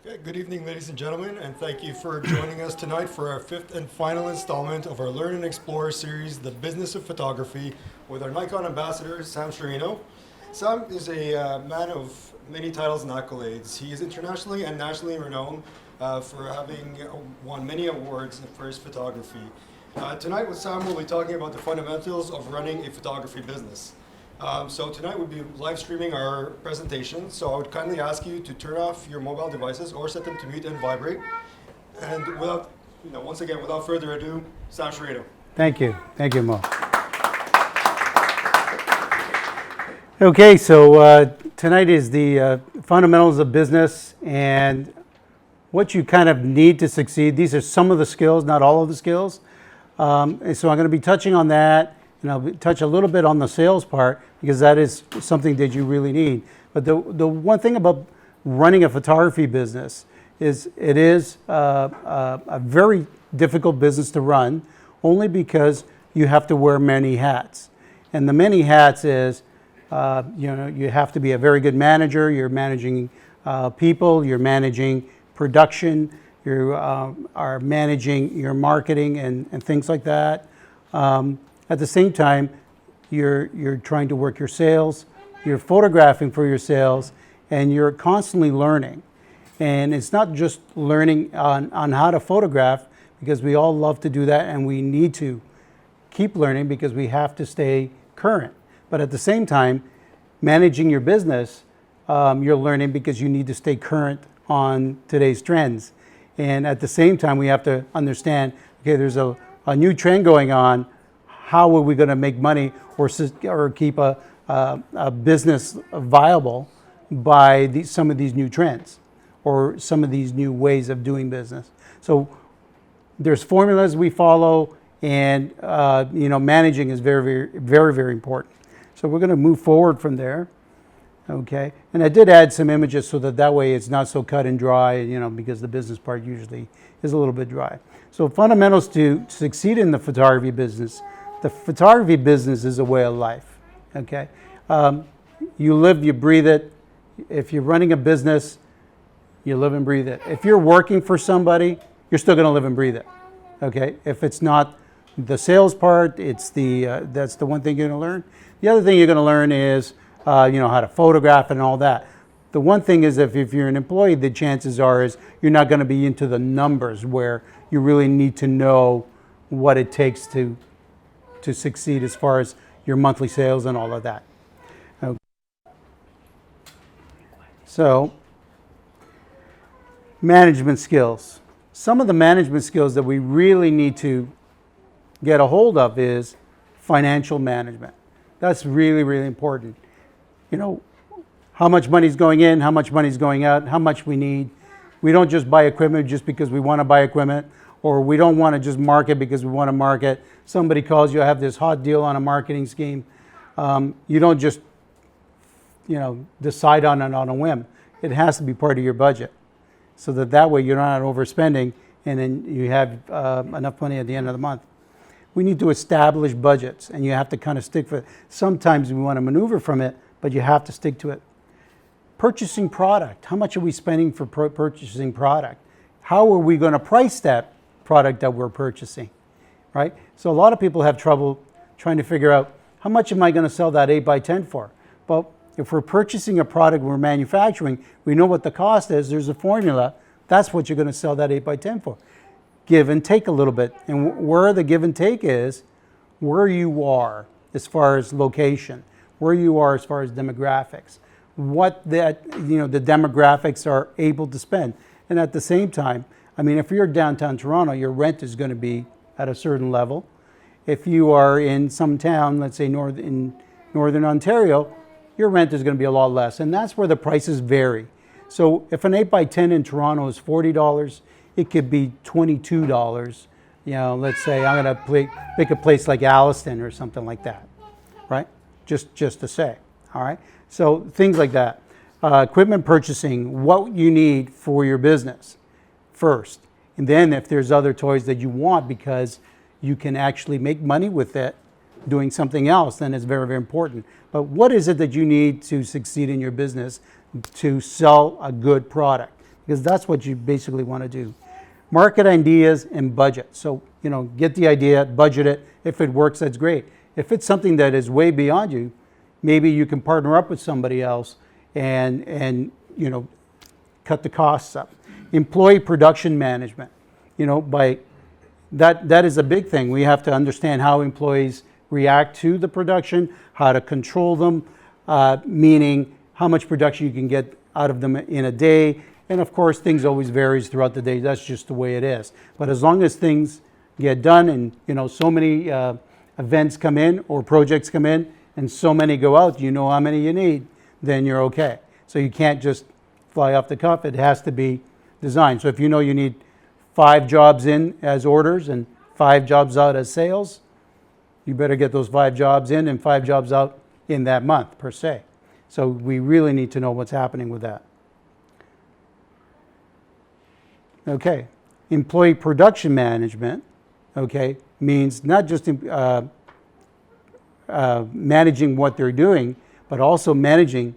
Okay, good evening, ladies and gentlemen, and thank you for joining us tonight for our fifth and final installment of our Learn and Explore series, The Business of Photography, with our Nikon Ambassador, Sam Sciarrino. Sam is a man of many titles and accolades. He is internationally and nationally renowned for having won many awards for his photography. Tonight with Sam, we'll be talking about the fundamentals of running a photography business. So tonight we'll be live streaming our presentation, so I would kindly ask you to turn off your mobile devices or set them to mute and vibrate. And once again, without further ado, Sam Sciarrino. Thank you, Mo. Okay, so tonight is the fundamentals of business and what you kind of need to succeed. These are some of the skills, not all of the skills. And so I'm going to be touching on that. And I'll touch a little bit on the sales part because that is something that you really need. But the one thing about running a photography business is it is a very difficult business to run only because you have to wear many hats. And the many hats is, you have to be a very good manager. You're managing people. You're managing production. You are managing your marketing and things like that. At the same time, you're trying to work your sales, you're photographing for your sales, and you're constantly learning. And it's not just learning on how to photograph, because we all love to do that, and we need to keep learning because we have to stay current. But at the same time, managing your business, you're learning because you need to stay current on today's trends. And at the same time, we have to understand, okay, there's a new trend going on. How are we going to make money or keep a business viable by some of these new trends or some of these new ways of doing business? So there's formulas we follow, and managing is very, very, very, very important. So we're going to move forward from there. Okay, and I did add some images so that way it's not so cut and dry, because the business part usually is a little bit dry. So fundamentals to succeed in the photography business. The photography business is a way of life, okay? You live, you breathe it. If you're running a business, you live and breathe it. If you're working for somebody, you're still gonna live and breathe it, okay? If it's not the sales part, it's that's the one thing you're gonna learn. The other thing you're gonna learn is, how to photograph and all that. The one thing is if you're an employee, the chances are is you're not gonna be into the numbers where you really need to know what it takes to succeed as far as your monthly sales and all of that. Okay. So, management skills. Some of the management skills that we really need to get a hold of is financial management. That's really, really important. How much money's going in, how much money's going out, how much we need. We don't just buy equipment just because we want to buy equipment, or we don't want to just market because we want to market. Somebody calls you, I have this hot deal on a marketing scheme. You don't just, decide on it on a whim. It has to be part of your budget, so that way you're not overspending, and then you have enough money at the end of the month. We need to establish budgets, and you have to kind of stick with it. Sometimes we want to maneuver from it, but you have to stick to it. Purchasing product. How much are we spending for purchasing product? How are we going to price that product that we're purchasing, right? So a lot of people have trouble trying to figure out, how much am I going to sell that 8x10 for? Well, if we're purchasing a product we're manufacturing, we know what the cost is. There's a formula. That's what you're going to sell that 8x10 for. Give and take a little bit. And where the give and take is where you are as far as location, where you are as far as demographics, what the demographics are able to spend. And at the same time, if you're downtown Toronto, your rent is going to be at a certain level. If you are in some town, let's say in Northern Ontario, your rent is going to be a lot less. And that's where the prices vary. So if an 8x10 in Toronto is $40, it could be $22. Let's say I'm going to pick a place like Alliston or something like that, right? Just to say, all right? So things like that. Equipment purchasing, what you need for your business first. And then if there's other toys that you want because you can actually make money with it doing something else, then it's very, very important. But what is it that you need to succeed in your business to sell a good product? because that's what you basically want to do. Market ideas and budget. So, get the idea, budget it. If it works, that's great. If it's something that is way beyond you, maybe you can partner up with somebody else and cut the costs up. Employee production management. By that is a big thing. We have to understand how employees react to the production, how to control them, meaning how much production you can get out of them in a day. And of course, things always varies throughout the day. That's just the way it is. But as long as things get done and so many events come in or projects come in and so many go out, you know how many you need, then you're okay. So you can't just fly off the cuff. It has to be designed. So if you know you need 5 jobs in as orders and 5 jobs out as sales, you better get those 5 jobs in and 5 jobs out in that month per se. So we really need to know what's happening with that. Okay, employee production management, means not just managing what they're doing, but also managing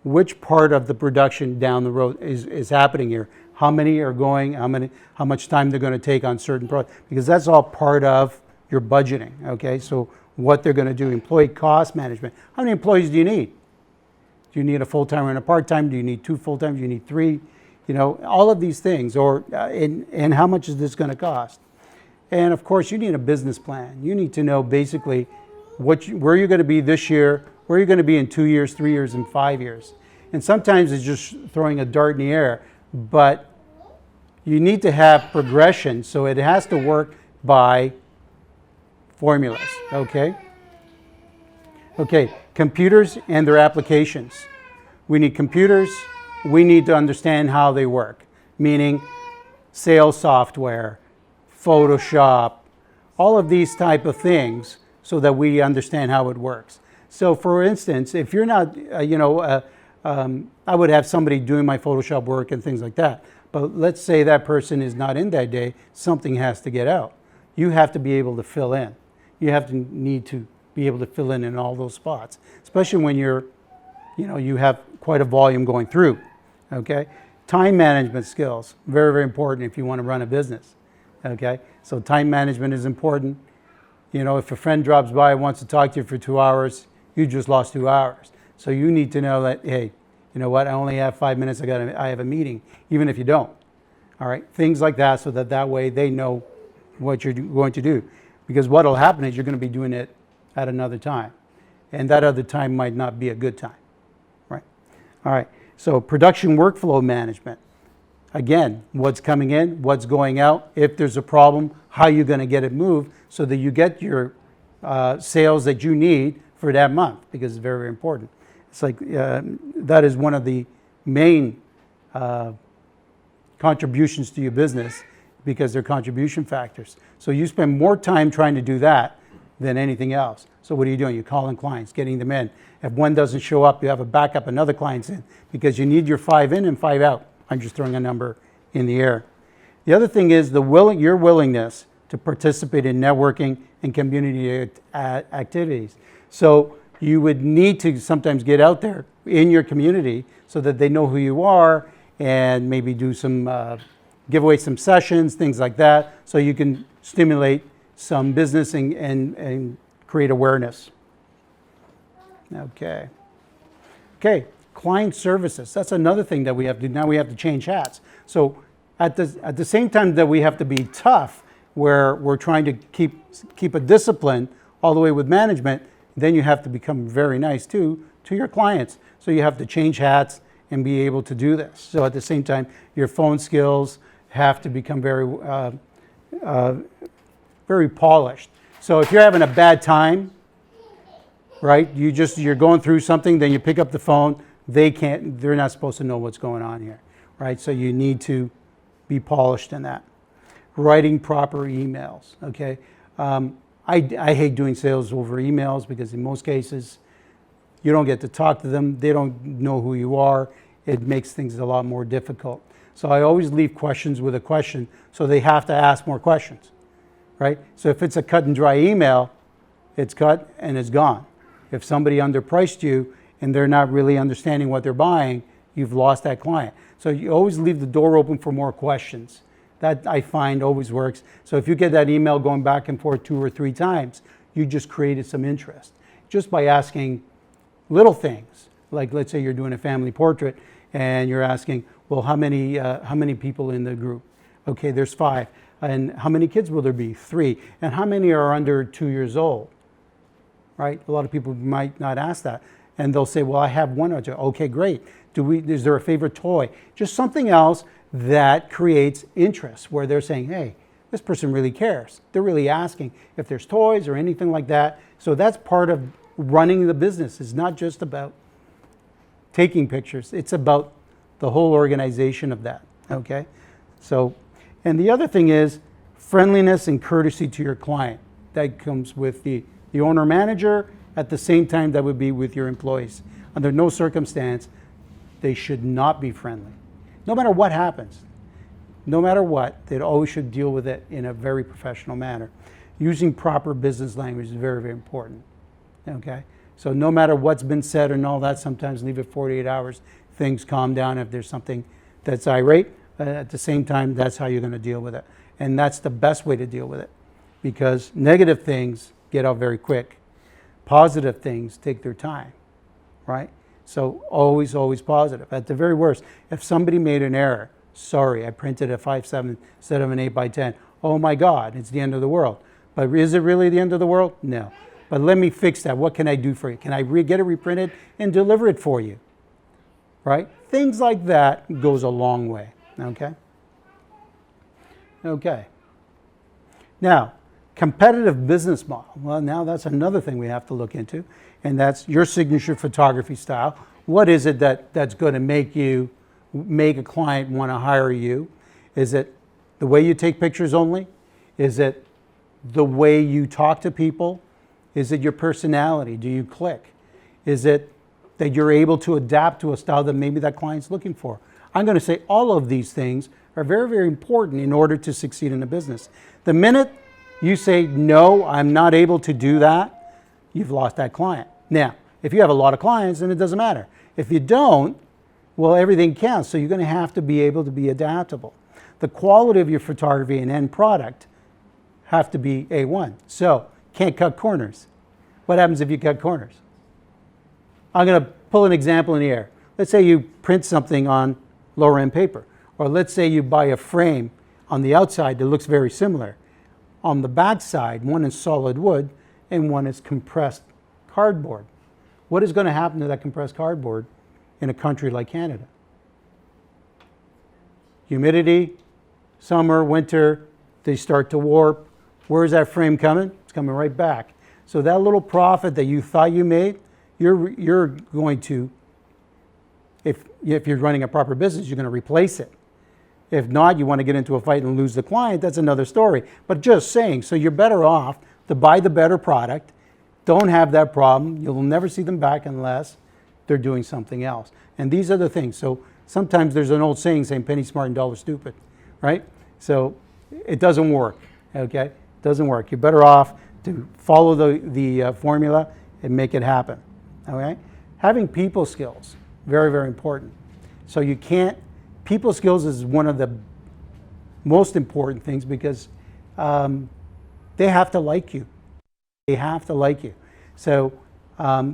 which part of the production down the road is happening here. How many are going, how much time they're going to take on certain products, because that's all part of your budgeting, So what they're going to do, employee cost management. How many employees do you need? Do you need a full-time and a part-time? Do you need 2 full-time? Do you need 3? All of these things, and how much is this going to cost? And of course, you need a business plan. You need to know basically where you're going to be this year, where you're going to be in 2 years, 3 years, and 5 years. And sometimes it's just throwing a dart in the air, but you need to have progression, so it has to work by formulas, Okay, computers and their applications. We need computers. We need to understand how they work, meaning sales software, Photoshop, all of these type of things, so that we understand how it works. So for instance, if you're not, I would have somebody doing my Photoshop work and things like that. But let's say that person is not in that day, something has to get out. You have to be able to fill in. You need to be able to fill in all those spots, especially when you have quite a volume going through, Time management skills, very, very important if you want to run a business, So time management is important. If a friend drops by and wants to talk to you for 2 hours, you just lost 2 hours. So you need to know that, hey, you know what, I only have 5 minutes, I have a meeting, even if you don't. All right, things like that, so that way they know what you're going to do. Because what will happen is you're going to be doing it at another time. And that other time might not be a good time, right? All right, so production workflow management. Again, what's coming in, what's going out, if there's a problem, how you're going to get it moved so that you get your sales that you need for that month, because it's very, very important. It's like that is one of the main contributions to your business, because they're contribution factors. So you spend more time trying to do that than anything else. So what are you doing? You're calling clients, getting them in. If one doesn't show up, you have a backup, another client's in, because you need your 5 in and 5 out. I'm just throwing a number in the air. The other thing is your willingness to participate in networking and community activities. So you would need to sometimes get out there in your community so that they know who you are, and maybe do some give away some sessions, things like that, so you can stimulate some business and create awareness. Okay, client services. That's another thing that we have to do. Now we have to change hats. So at the same time that we have to be tough, where we're trying to keep a discipline all the way with management, then you have to become very nice too to your clients. So you have to change hats and be able to do this. So at the same time, your phone skills have to become very polished. So if you're having a bad time, right, you're going through something, then you pick up the phone, they're not supposed to know what's going on here, right? So you need to be polished in that. Writing proper emails, I hate doing sales over emails, because in most cases, you don't get to talk to them. They don't know who you are. It makes things a lot more difficult. So I always leave questions with a question, so they have to ask more questions, right? So if it's a cut and dry email, it's cut and it's gone. If somebody underpriced you and they're not really understanding what they're buying, you've lost that client. So you always leave the door open for more questions. That I find always works. So if you get that email going back and forth 2 or 3 times, you just created some interest. Just by asking little things, like let's say you're doing a family portrait and you're asking, well, how many people in the group? Okay, there's 5. And how many kids will there be? 3. And how many are under 2 years old? Right? A lot of people might not ask that. And they'll say, well, I have 1 or 2. Okay, great. Is there a favorite toy? Just something else that creates interest, where they're saying, hey, this person really cares. They're really asking if there's toys or anything like that. So that's part of running the business. It's not just about taking pictures. It's about the whole organization of that, okay? So, and the other thing is friendliness and courtesy to your client. That comes with the owner-manager. At the same time, that would be with your employees. Under no circumstance, they should not be friendly. No matter what happens, no matter what, they always should deal with it in a very professional manner. Using proper business language is very, very important, okay? So no matter what's been said and all that, sometimes leave it 48 hours, things calm down if there's something that's irate. At the same time, that's how you're going to deal with it. And that's the best way to deal with it, because negative things get out very quick. Positive things take their time, right? So always, always positive. At the very worst, if somebody made an error, sorry, I printed a 5/7 instead of an 8x10. Oh my God, it's the end of the world. But is it really the end of the world? No. But let me fix that. What can I do for you? Can I get it reprinted and deliver it for you? Right? Things like that goes a long way. Okay? Okay. Now, competitive business model. Well, now that's another thing we have to look into, and that's your signature photography style. What is it that's going to make a client want to hire you? Is it the way you take pictures only? Is it the way you talk to people? Is it your personality? Do you click? Is it that you're able to adapt to a style that maybe that client's looking for? I'm going to say all of these things are very, very important in order to succeed in a business. The minute you say, no, I'm not able to do that, you've lost that client. Now, if you have a lot of clients, then it doesn't matter. If you don't, well, everything counts. So you're going to have to be able to be adaptable. The quality of your photography and end product have to be A1. So, can't cut corners. What happens if you cut corners? I'm going to pull an example in the air. Let's say you print something on lower end paper. Or let's say you buy a frame on the outside that looks very similar. On the back side, one is solid wood and one is compressed cardboard. What is going to happen to that compressed cardboard in a country like Canada? Humidity, summer, winter, they start to warp. Where is that frame coming? It's coming right back. So that little profit that you thought you made, you're going to, if you're running a proper business, you're going to replace it. If not, you want to get into a fight and lose the client, that's another story. But just saying, so you're better off to buy the better product, don't have that problem, you'll never see them back unless they're doing something else. And these are the things. So sometimes there's an old saying penny smart and dollar stupid, right? So it doesn't work, okay? It doesn't work. You're better off to follow the formula and make it happen, okay? Having people skills, very, very important. So you can't, people skills is one of the most important things because they have to like you. They have to like you. So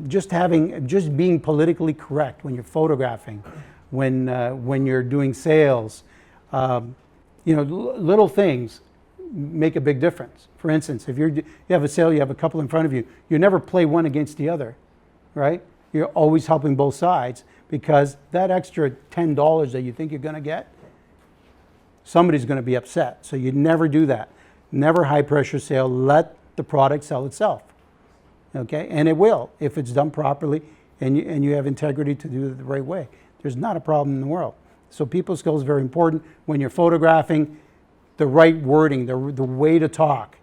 just being politically correct when you're photographing, when you're doing sales, little things make a big difference. For instance, if you have a sale, you have a couple in front of you, you never play one against the other, right? You're always helping both sides, because that extra $10 that you think you're going to get, somebody's going to be upset. So you never do that. Never high pressure sale. Let the product sell itself. Okay? And it will if it's done properly and you have integrity to do it the right way. There's not a problem in the world. So people skills is very important when you're photographing. The right wording, the way to talk.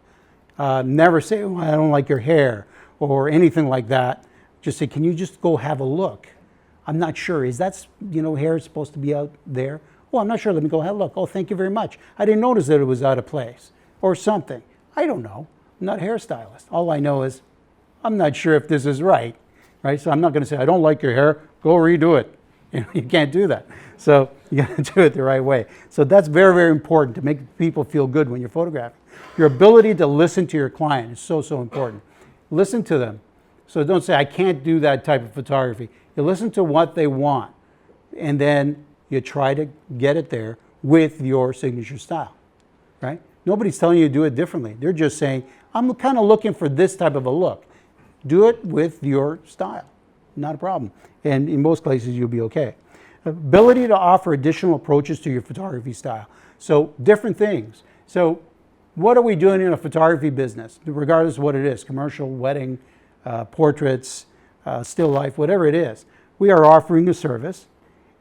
Never say, oh, I don't like your hair or anything like that. Just say, can you just go have a look? I'm not sure. Is that, hair supposed to be out there? Oh, I'm not sure. Let me go have a look. Oh, thank you very much. I didn't notice that it was out of place or something. I don't know. I'm not a hairstylist. All I know is I'm not sure if this is right? So I'm not going to say, I don't like your hair. Go redo it. You can't do that. So you got to do it the right way. So that's very, very important to make people feel good when you're photographing. Your ability to listen to your client is so, so important. Listen to them. So don't say, I can't do that type of photography. You listen to what they want, and then you try to get it there with your signature style, right? Nobody's telling you to do it differently. They're just saying, I'm kind of looking for this type of a look. Do it with your style. Not a problem. And in most places, you'll be okay. Ability to offer additional approaches to your photography style. So different things. So what are we doing in a photography business, regardless of what it is, commercial, wedding, portraits, still life, whatever it is. We are offering a service,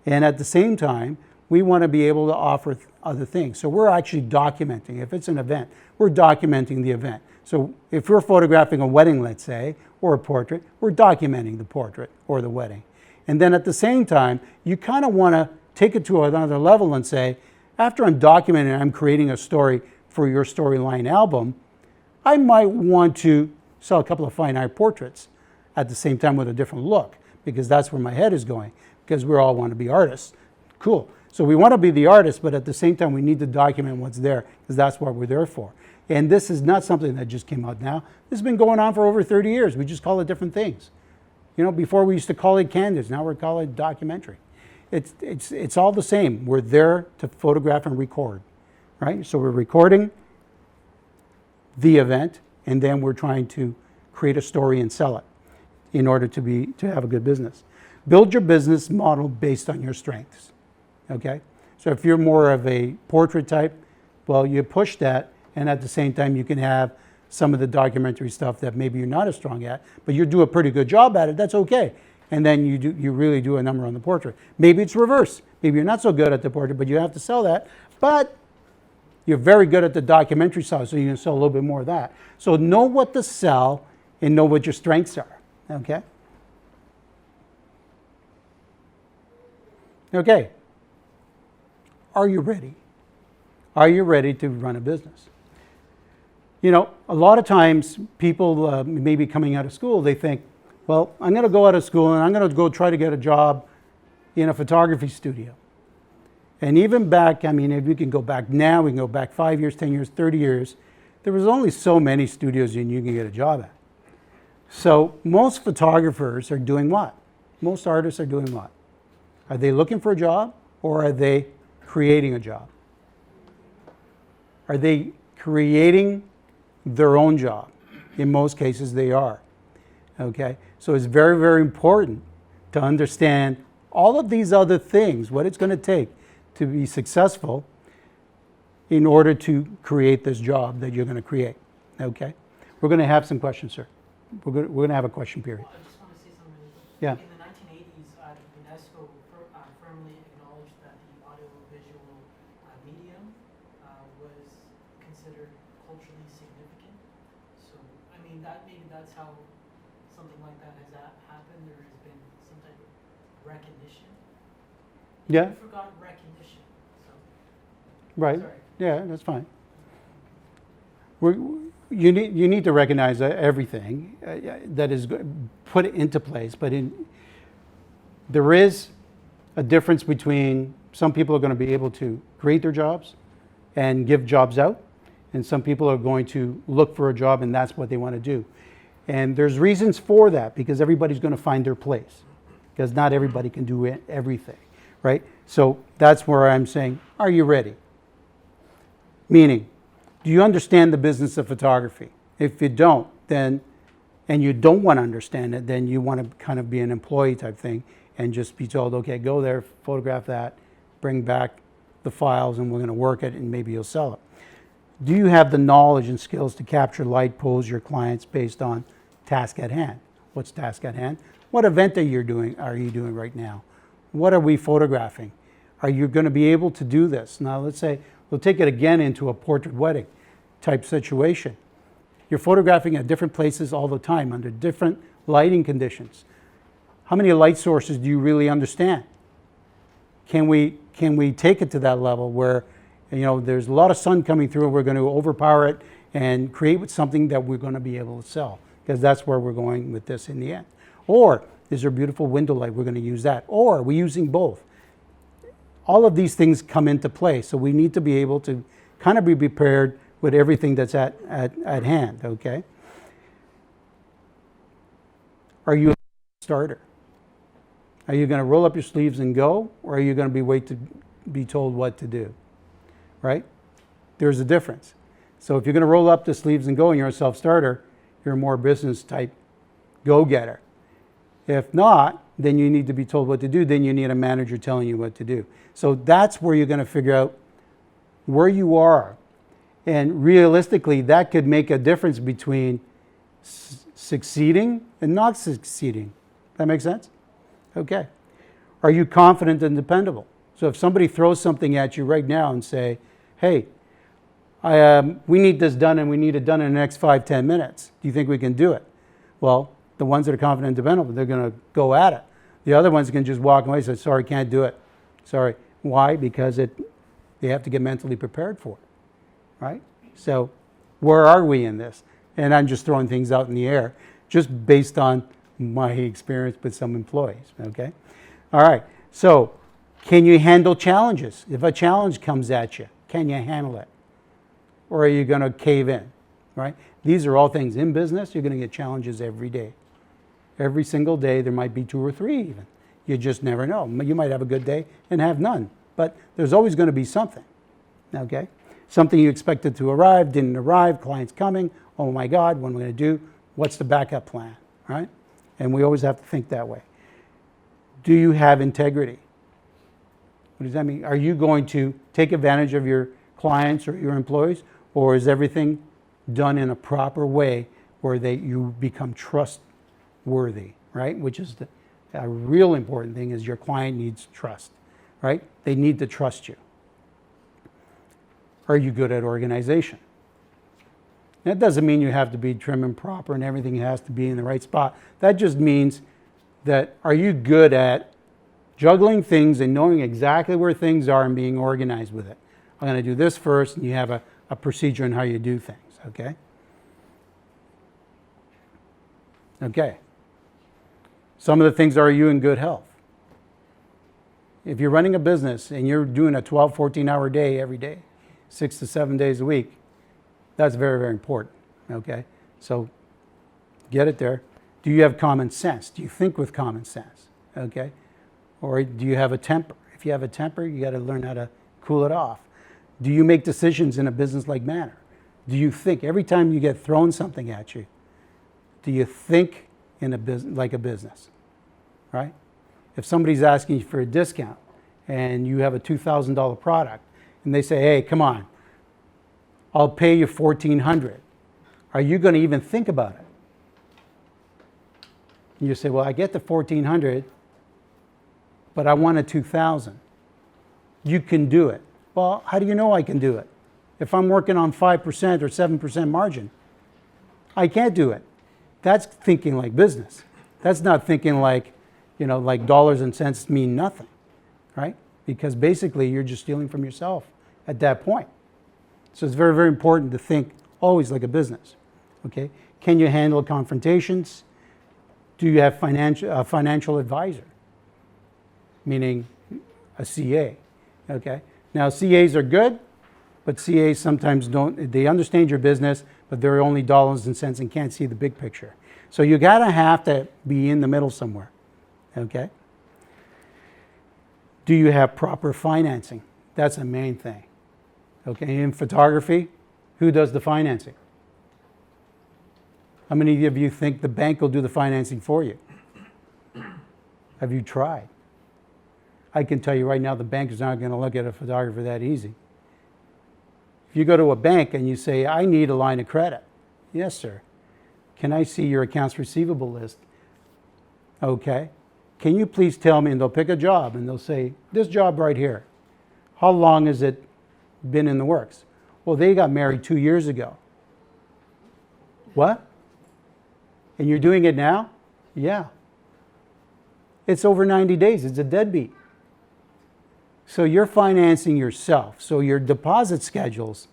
and at the same time, we want to be able to offer other things. So we're actually documenting. If it's an event, we're documenting the event. So if we're photographing a wedding, let's say, or a portrait, we're documenting the portrait or the wedding. And then at the same time, you kind of want to take it to another level and say, after I'm documenting, I'm creating a story for your storyline album, I might want to sell a couple of fine art portraits at the same time with a different look, because that's where my head is going, because we all want to be artists. Cool. So we want to be the artist, but at the same time, we need to document what's there, because that's what we're there for. And this is not something that just came out now. This has been going on for over 30 years. We just call it different things. You know, before we used to call it candids. Now we're calling it documentary. It's all the same. We're there to photograph and record, right? So we're recording the event, and then we're trying to create a story and sell it in order to have a good business. Build your business model based on your strengths, okay? So if you're more of a portrait type, well, you push that, and at the same time, you can have some of the documentary stuff that maybe you're not as strong at, but you do a pretty good job at it, that's okay. And then you really do a number on the portrait. Maybe it's reverse. Maybe you're not so good at the portrait, but you have to sell that, but you're very good at the documentary side, so you can sell a little bit more of that. So know what to sell and know what your strengths are, okay? Okay. Are you ready? Are you ready to run a business? You know, a lot of times people maybe coming out of school, they think, well, I'm going to go out of school and I'm going to go try to get a job in a photography studio. And even back, I mean, if you can go back now, we can go back 5 years, 10 years, 30 years, there was only so many studios you can get a job at. So most photographers are doing what? Most artists are doing what? Are they looking for a job, or are they creating a job? Are they creating their own job? In most cases, they are. Okay? So it's very, very important to understand all of these other things, what it's going to take to be successful in order to create this job that you're going to create. Okay? We're going to have some questions, sir. We're going to have a question period. I just want to say something really quick. Yeah. In the 1980s, UNESCO firmly acknowledged that the audiovisual medium was considered culturally significant. So, I mean, maybe that's how something like that has happened. There has been some type of recognition. Yeah. You forgot recognition. So, Right. sorry. Yeah, that's fine. You need to recognize everything that is put into place, but there is a difference between some people are going to be able to create their jobs and give jobs out, and some people are going to look for a job and that's what they want to do. And there's reasons for that, because everybody's going to find their place, because not everybody can do everything, right? So that's where I'm saying, are you ready? Meaning, do you understand the business of photography? If you don't, then, and you don't want to understand it, then you want to kind of be an employee type thing and just be told, okay, go there, photograph that, bring back the files, and we're going to work it, and maybe you'll sell it. Do you have the knowledge and skills to capture, light, pose your clients based on task at hand? What's task at hand? What event are you doing right now? What are we photographing? Are you going to be able to do this? Now, let's say, we'll take it again into a portrait wedding type situation. You're photographing at different places all the time under different lighting conditions. How many light sources do you really understand? Can we take it to that level where, you know, there's a lot of sun coming through and we're going to overpower it and create something that we're going to be able to sell? Because that's where we're going with this in the end. Or Is there a beautiful window light? We're going to use that. Or are we using both? All of these things come into play. So we need to be able to kind of be prepared with everything that's at hand, okay? Are you a starter? Are you going to roll up your sleeves and go, or are you going to wait to be told what to do, right? There's a difference. So if you're going to roll up the sleeves and go and you're a self-starter, you're a more business type go-getter. If not, then you need to be told what to do. Then you need a manager telling you what to do. So that's where you're going to figure out where you are. And realistically, that could make a difference between succeeding and not succeeding. That make sense? Okay. Are you confident and dependable? So if somebody throws something at you right now and say, hey, we need this done and we need it done in the next 5-10 minutes. Do you think we can do it? Well, the ones that are confident and dependable, they're going to go at it. The other ones can just walk away and say, sorry, can't do it. Sorry. Why? Because they have to get mentally prepared for it, right? So where are we in this? And I'm just throwing things out in the air, just based on my experience with some employees, okay? All right, so can you handle challenges? If a challenge comes at you, can you handle it? Or are you going to cave in, right? These are all things in business. You're going to get challenges every day. Every single day, there might be 2 or 3 even. You just never know. You might have a good day and have none, but there's always going to be something, okay? Something you expected to arrive, didn't arrive, client's coming, oh my God, what am I going to do? What's the backup plan, right? And we always have to think that way. Do you have integrity? What does that mean? Are you going to take advantage of your clients or your employees, or is everything done in a proper way where you become trustworthy, right? Which is a real important thing, is your client needs trust, right? They need to trust you. Are you good at organization? That doesn't mean you have to be trim and proper and everything has to be in the right spot. That just means that, are you good at juggling things and knowing exactly where things are and being organized with it? I'm going to do this first, and you have a procedure on how you do things, okay? Okay. Some of the things are you in good health? If you're running a business and you're doing a 12, 14-hour day every day, 6 to 7 days a week, that's very, very important, okay? So get it there. Do you have common sense? Do you think with common sense, okay? Or do you have a temper? If you have a temper, you got to learn how to cool it off. Do you make decisions in a business-like manner? Do you think, every time you get thrown something at you, do you think in like a business, right? If somebody's asking you for a discount and you have a $2,000 product and they say, hey, come on, I'll pay you $1,400. Are you going to even think about it? And you say, well, I get the $1,400, but I want a $2,000. You can do it. Well, how do you know I can do it? If I'm working on 5% or 7% margin, I can't do it. That's thinking like business. That's not thinking like, like dollars and cents mean nothing, right? Because basically you're just stealing from yourself at that point. So it's very, very important to think always like a business, okay? Can you handle confrontations? Do you have a financial advisor? Meaning a CA, okay? Now CAs are good, but CAs sometimes don't, they understand your business, but they're only dollars and cents and can't see the big picture. So you gotta have to be in the middle somewhere, okay? Do you have proper financing? That's the main thing. Okay, in photography, who does the financing? How many of you think the bank will do the financing for you? Have you tried? I can tell you right now, the bank is not going to look at a photographer that easy. If you go to a bank and you say, I need a line of credit. Yes, sir. Can I see your accounts receivable list? Okay. Can you please tell me, and they'll pick a job and they'll say, this job right here, how long has it been in the works? Well, they got married 2 years ago. What? And you're doing it now? Yeah. It's over 90 days. It's a deadbeat. So you're financing yourself. So your deposit schedules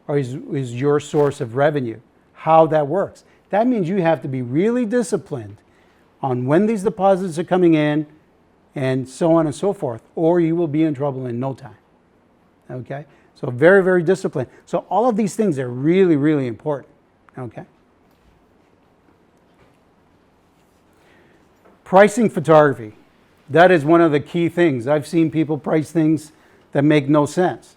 is your source of revenue. How that works. That means you have to be really disciplined on when these deposits are coming in and so on and so forth, or you will be in trouble in no time. Okay? So very, very disciplined. So all of these things are really, really important. Okay? Pricing photography. That is one of the key things. I've seen people price things that make no sense.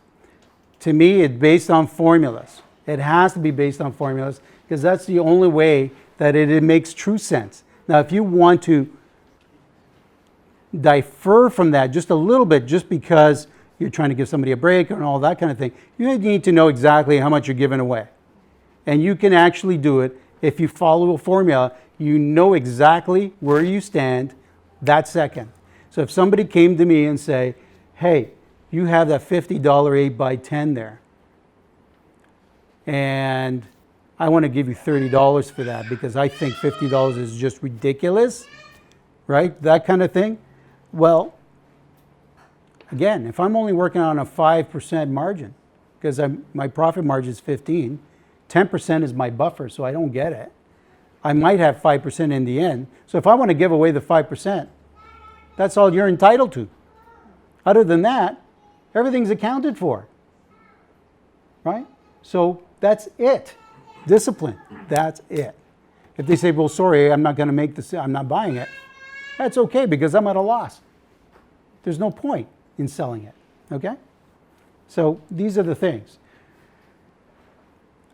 To me, it's based on formulas. It has to be based on formulas because that's the only way that it makes true sense. Now, if you want to differ from that just a little bit, just because you're trying to give somebody a break and all that kind of thing, you need to know exactly how much you're giving away. And you can actually do it if you follow a formula. You know exactly where you stand that second. So if somebody came to me and say, hey, you have that $50 8x10 there, and I want to give you $30 for that because I think $50 is just ridiculous, right? That kind of thing. Well, again, if I'm only working on a 5% margin, because my profit margin is 15, 10% is my buffer, so I don't get it. I might have 5% in the end. So if I want to give away the 5%, that's all you're entitled to. Other than that, everything's accounted for, right? So that's it. Discipline, that's it. If they say, well, sorry, I'm not going to make this, I'm not buying it, that's okay because I'm at a loss. There's no point in selling it, okay? So these are the things.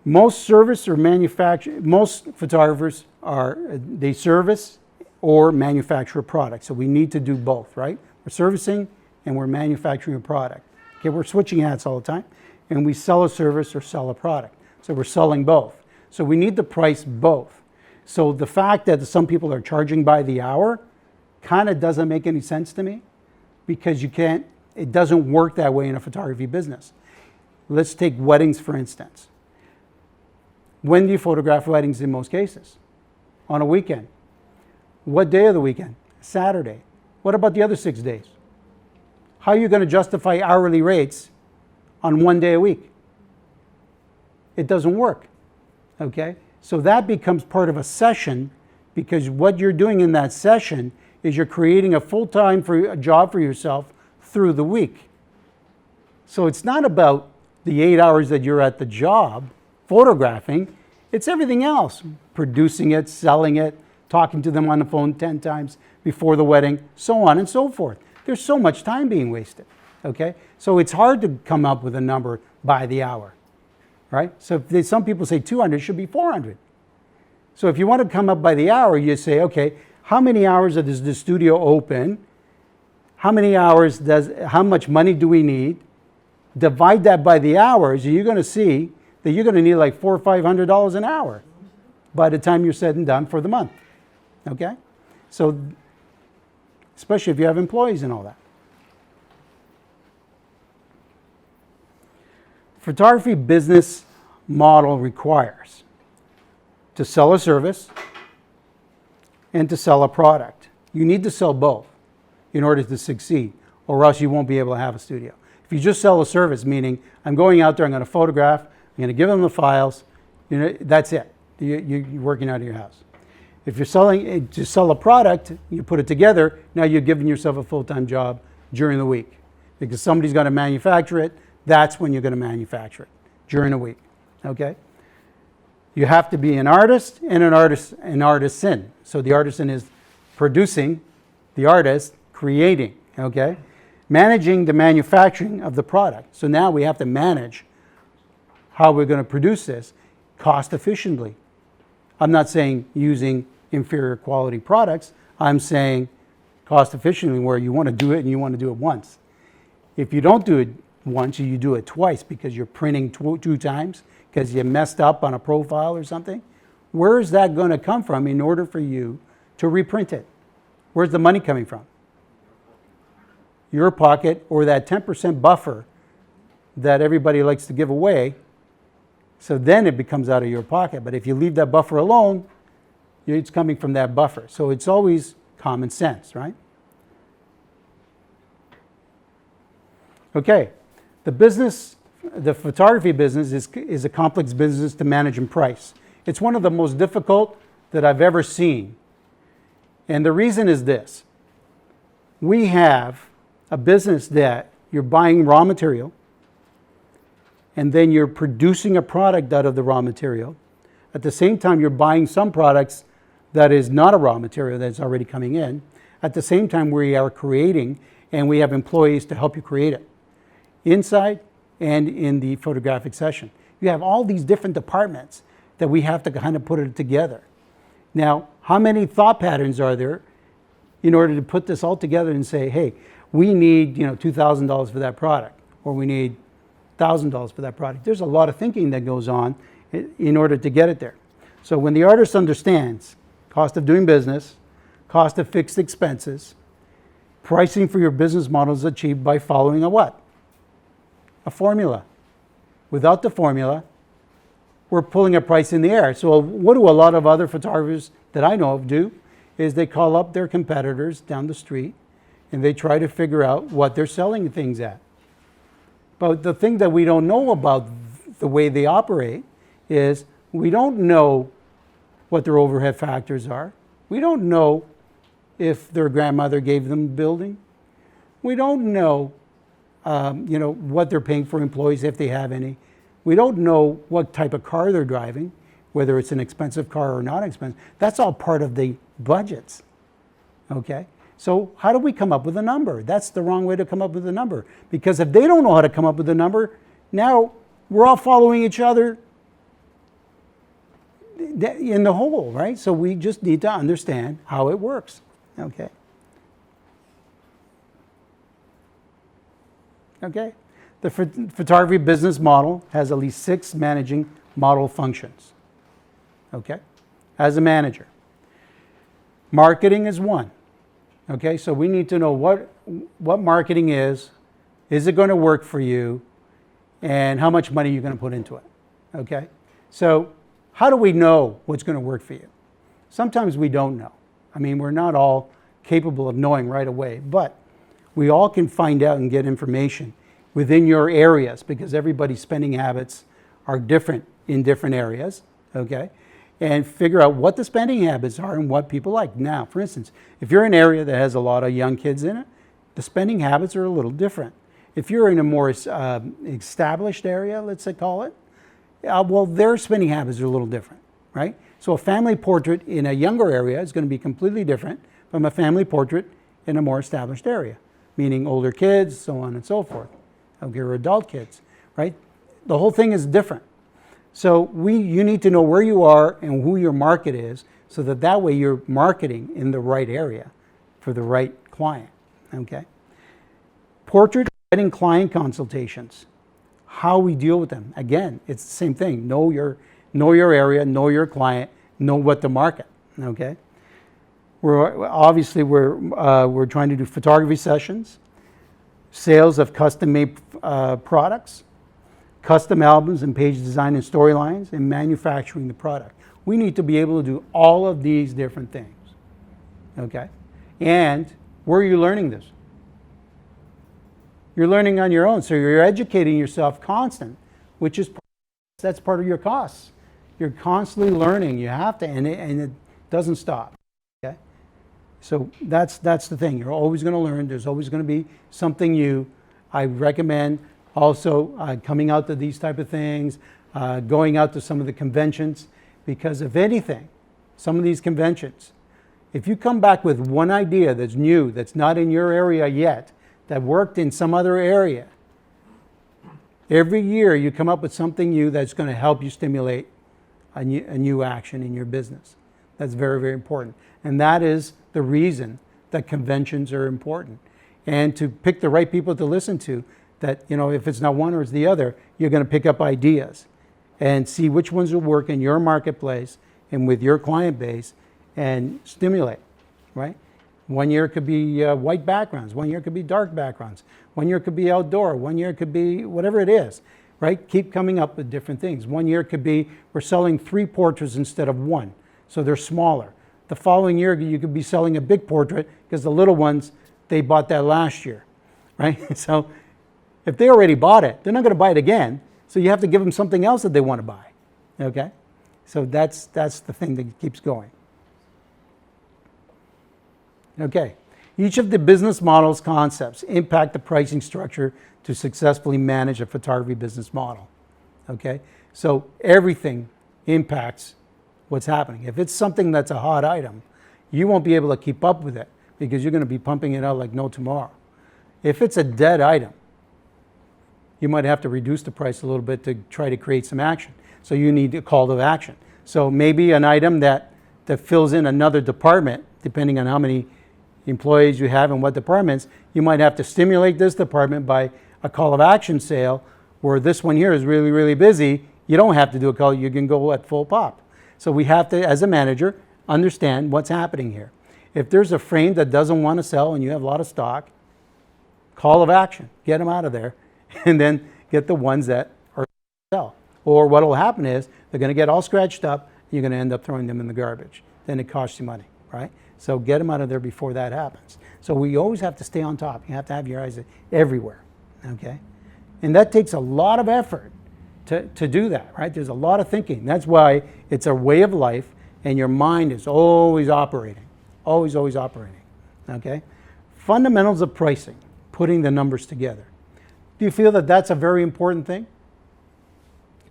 Most service or manufacture, most photographers they service or manufacture a product. So we need to do both, right? We're servicing and we're manufacturing a product. Okay, we're switching hats all the time, and we sell a service or sell a product. So we're selling both. So we need to price both. So the fact that some people are charging by the hour kind of doesn't make any sense to me because it doesn't work that way in a photography business. Let's take weddings, for instance. When do you photograph weddings in most cases? On a weekend. What day of the weekend? Saturday. What about the other 6 days? How are you going to justify hourly rates on 1 day a week? It doesn't work, okay? So that becomes part of a session because what you're doing in that session is you're creating a full-time job for yourself through the week. So it's not about the 8 hours that you're at the job photographing, it's everything else. Producing it, selling it, talking to them on the phone 10 times before the wedding, so on and so forth. There's so much time being wasted, okay? So it's hard to come up with a number by the hour, right? So if some people say 200, it should be 400. So if you want to come up by the hour, you say, okay, how many hours does the studio open? How many hours how much money do we need? Divide that by the hours, and you're going to see that you're going to need like $400 or $500 an hour by the time you're said and done for the month, okay? So, especially if you have employees and all that. Photography business model requires to sell a service and to sell a product. You need to sell both in order to succeed, or else you won't be able to have a studio. If you just sell a service, meaning I'm going out there, I'm going to photograph, I'm going to give them the files, that's it. You're working out of your house. If you're selling to sell a product, you put it together, now you're giving yourself a full-time job during the week. Because somebody's going to manufacture it, that's when you're going to manufacture it, during the week, okay? You have to be an artist and an artisan. So the artisan is producing, the artist creating, okay? Managing the manufacturing of the product. So now we have to manage how we're going to produce this cost efficiently. I'm not saying using inferior quality products. I'm saying cost efficiently where you want to do it and you want to do it once. If you don't do it once, you do it twice because you're printing two times because you messed up on a profile or something. Where is that going to come from in order for you to reprint it? Where's the money coming from? Your pocket or that 10% buffer that everybody likes to give away. So then it becomes out of your pocket. But if you leave that buffer alone, it's coming from that buffer. So it's always common sense, right? Okay, the photography business is a complex business to manage and price. It's one of the most difficult that I've ever seen. And the reason is this. We have a business that you're buying raw material, and then you're producing a product out of the raw material. At the same time, you're buying some products that is not a raw material that's already coming in. At the same time, we are creating, and we have employees to help you create it, inside and in the photographic session. You have all these different departments that we have to kind of put it together. Now, how many thought patterns are there in order to put this all together and say, hey, we need $2,000 for that product, or we need $1,000 for that product? There's a lot of thinking that goes on in order to get it there. So when the artist understands cost of doing business, cost of fixed expenses, pricing for your business model is achieved by following a what? A formula. Without the formula, we're pulling a price in the air. So what do a lot of other photographers that I know of do is they call up their competitors down the street and they try to figure out what they're selling things at. But the thing that we don't know about the way they operate is we don't know what their overhead factors are. We don't know if their grandmother gave them the building. We don't know, what they're paying for employees if they have any. We don't know what type of car they're driving, whether it's an expensive car or not expensive. That's all part of the budgets, okay? So how do we come up with a number? That's the wrong way to come up with a number, because if they don't know how to come up with a number, now we're all following each other in the hole, right? So we just need to understand how it works, okay? Okay? The photography business model has at least 6 managing model functions, okay? As a manager. Marketing is one, okay? So we need to know what marketing is it going to work for you, and how much money you're going to put into it, okay? So how do we know what's going to work for you? Sometimes we don't know. I mean, we're not all capable of knowing right away, but we all can find out and get information within your areas, because everybody's spending habits are different in different areas, okay? And figure out what the spending habits are and what people like. Now, for instance, if you're in an area that has a lot of young kids in it, the spending habits are a little different. If you're in a more established area, let's say call it, well, their spending habits are a little different, right? So a family portrait in a younger area is going to be completely different from a family portrait in a more established area, meaning older kids, so on and so forth, okay, or adult kids, right? The whole thing is different. So you need to know where you are and who your market is, so that way you're marketing in the right area for the right client, okay? Portrait wedding client consultations, how we deal with them. Again, it's the same thing. Know your area, know your client, know what to market, okay? We're trying to do photography sessions, sales of custom-made products, custom albums and page design and storylines, and manufacturing the product. We need to be able to do all of these different things, okay? And where are you learning this? You're learning on your own, so you're educating yourself constant, that's part of your costs. You're constantly learning. You have to, and it doesn't stop, okay? So that's the thing. You're always going to learn. There's always going to be something new. I recommend also coming out to these type of things, going out to some of the conventions, because if anything, some of these conventions, if you come back with one idea that's new, that's not in your area yet, that worked in some other area, every year you come up with something new that's going to help you stimulate a new action in your business. That's very, very important. And that is the reason that conventions are important. And to pick the right people to listen to, that, if it's not one or it's the other, you're going to pick up ideas and see which ones will work in your marketplace and with your client base and stimulate, right? One year it could be white backgrounds, one year it could be dark backgrounds, one year it could be outdoor, one year it could be whatever it is, right? Keep coming up with different things. One year it could be we're selling 3 portraits instead of 1, so they're smaller. The following year you could be selling a big portrait because the little ones, they bought that last year, right? So if they already bought it, they're not going to buy it again, so you have to give them something else that they want to buy, okay? So that's the thing that keeps going. Okay. Each of the business model's concepts impact the pricing structure to successfully manage a photography business model. Okay. So everything impacts what's happening. If it's something that's a hot item, you won't be able to keep up with it because you're going to be pumping it out like no tomorrow. If it's a dead item, you might have to reduce the price a little bit to try to create some action. So you need a call to action. So maybe an item that fills in another department, depending on how many employees you have and what departments, you might have to stimulate this department by a call of action sale, where this one here is really, really busy. You don't have to do a call, you can go at full pop. So we have to, as a manager, understand what's happening here. If there's a frame that doesn't want to sell and you have a lot of stock, call of action, get them out of there, and then get the ones that are sell. Or what will happen is they're going to get all scratched up, and you're going to end up throwing them in the garbage. Then it costs you money, right? So get them out of there before that happens. So we always have to stay on top. You have to have your eyes everywhere, okay? And that takes a lot of effort to do that, right? There's a lot of thinking. That's why it's a way of life, and your mind is always operating, always operating, okay? Fundamentals of pricing, putting the numbers together. Do you feel that that's a very important thing?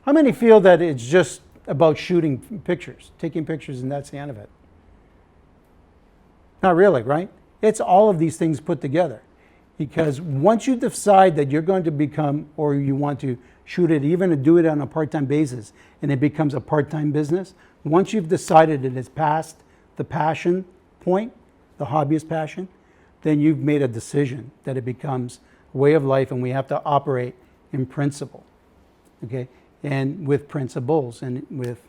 How many feel that it's just about shooting pictures, taking pictures, and that's the end of it? Not really, right? It's all of these things put together. Because once you decide that you're going to become, or you want to shoot it, even to do it on a part-time basis, and it becomes a part-time business, once you've decided it is past the passion point, the hobbyist passion, then you've made a decision that it becomes a way of life, and we have to operate in principle, okay? And with principles and with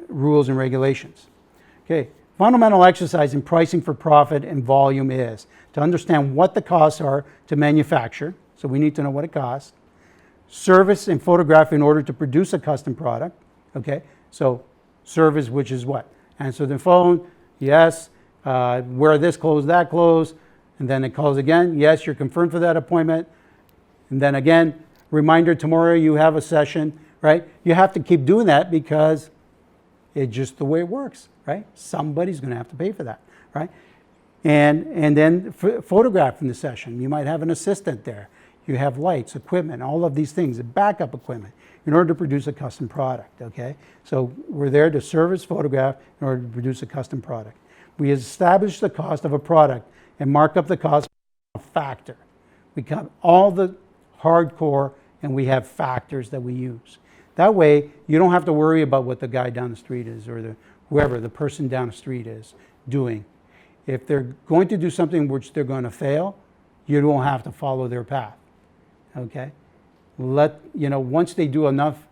rules and regulations. Okay, fundamental exercise in pricing for profit and volume is to understand what the costs are to manufacture, so we need to know what it costs, service and photograph in order to produce a custom product, okay? So service, which is what? Answer the phone, yes, wear this clothes, that clothes, and then it calls again, yes, you're confirmed for that appointment, and then again, reminder, tomorrow you have a session, right? You have to keep doing that because it's just the way it works, right? Somebody's going to have to pay for that, right? And then photographing the session. You might have an assistant there. You have lights, equipment, all of these things, backup equipment, in order to produce a custom product, okay? So we're there to service, photograph, in order to produce a custom product. We establish the cost of a product and mark up the cost of a factor. We cut all the hardcore, and we have factors that we use. That way, you don't have to worry about what the guy down the street is, or whoever the person down the street is doing. If they're going to do something which they're going to fail, you don't have to follow their path, okay? Once they do enough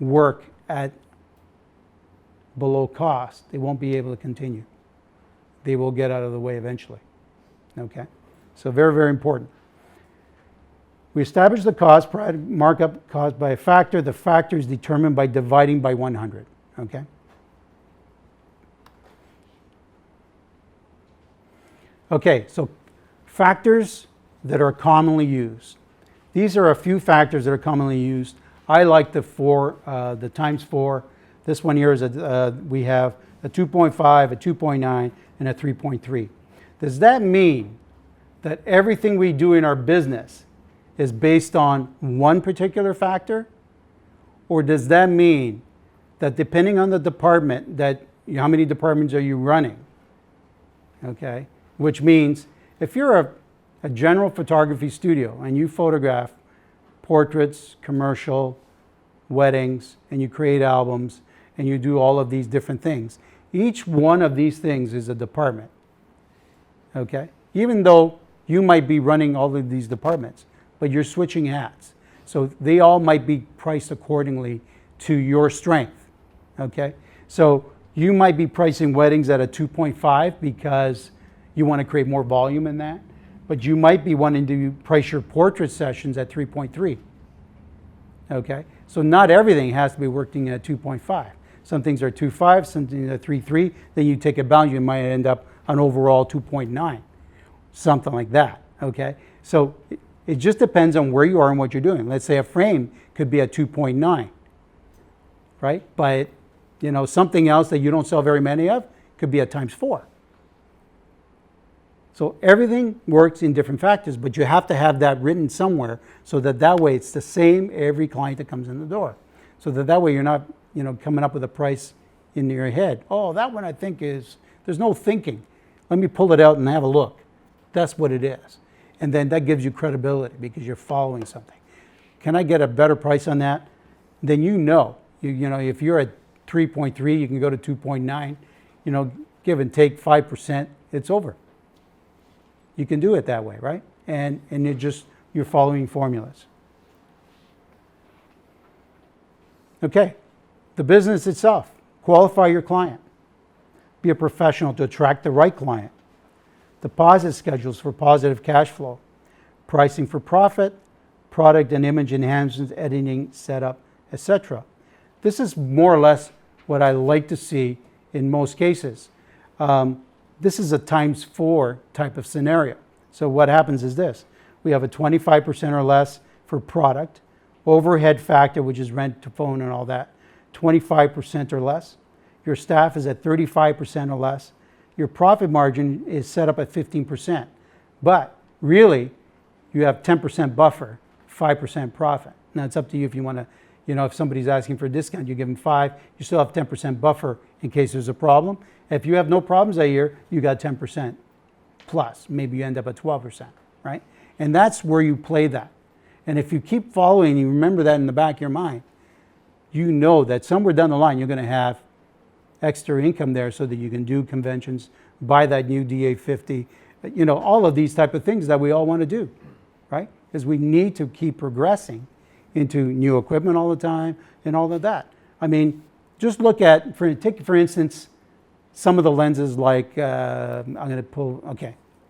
work at below cost, they won't be able to continue. They will get out of the way eventually, okay? So very, very important. We establish the cost, markup caused by a factor. The factor is determined by dividing by 100, okay? Okay, so factors that are commonly used. These are a few factors that are commonly used. I like the times 4. This one here is we have a 2.5, a 2.9, and a 3.3. Does that mean that everything we do in our business is based on one particular factor? Or does that mean that depending on the department, how many departments are you running? Okay, which means if you're a general photography studio and you photograph portraits, commercial, weddings, and you create albums, and you do all of these different things, each one of these things is a department, okay? Even though you might be running all of these departments, but you're switching hats. So they all might be priced accordingly to your strength, okay? So you might be pricing weddings at a 2.5 because you want to create more volume in that, but you might be wanting to price your portrait sessions at 3.3, okay? So not everything has to be working at 2.5. Some things are 2.5, some things are 3.3, then you take a balance, you might end up on overall 2.9, something like that, okay? So it just depends on where you are and what you're doing. Let's say a frame could be at 2.9, right? But something else that you don't sell very many of could be at times 4. So everything works in different factors, but you have to have that written somewhere so that way it's the same every client that comes in the door. So that way you're not, coming up with a price in your head. Oh, that one I think there's no thinking. Let me pull it out and have a look. That's what it is. And then that gives you credibility because you're following something. Can I get a better price on that? Then if you're at 3.3, you can go to 2.9, give and take 5%, it's over. You can do it that way, right? And you're following formulas. Okay, the business itself. Qualify your client. Be a professional to attract the right client. Deposit schedules for positive cash flow. Pricing for profit. Product and image enhancements, editing, setup, etc. This is more or less what I like to see in most cases. This is a ×4 type of scenario. So what happens is this. We have a 25% or less for product, overhead factor, which is rent to phone and all that, 25% or less. Your staff is at 35% or less. Your profit margin is set up at 15%. But really, you have 10% buffer, 5% profit. Now it's up to you if you want to, if somebody's asking for a discount, you give them 5, you still have 10% buffer in case there's a problem. If you have no problems that year, you got 10% plus. Maybe you end up at 12%, right? And that's where you play that. And if you keep following, you remember that in the back of your mind, you know that somewhere down the line you're going to have extra income there so that you can do conventions, buy that new DA50, all of these type of things that we all want to do, right? Because we need to keep progressing into new equipment all the time and all of that. I mean, just look at, take for instance, some of the lenses like, I'm going to pull,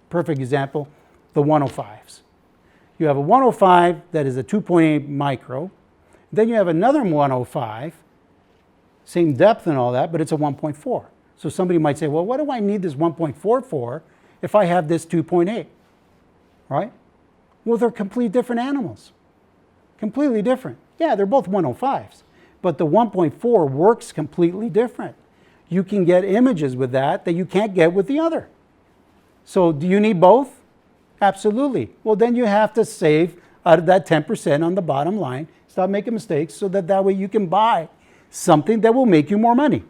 perfect example, the 105s. You have a 105 that is a 2.8 micro. Then you have another 105, same depth and all that, but it's a 1.4. So somebody might say, well, what do I need this 1.4 for if I have this 2.8, right? Well, they're completely different animals. Completely different. Yeah, they're both 105s, but the 1.4 works completely different. You can get images with that you can't get with the other. So do you need both? Absolutely. Well, then you have to save out of that 10% on the bottom line. Stop making mistakes so that way you can buy something that will make you more money.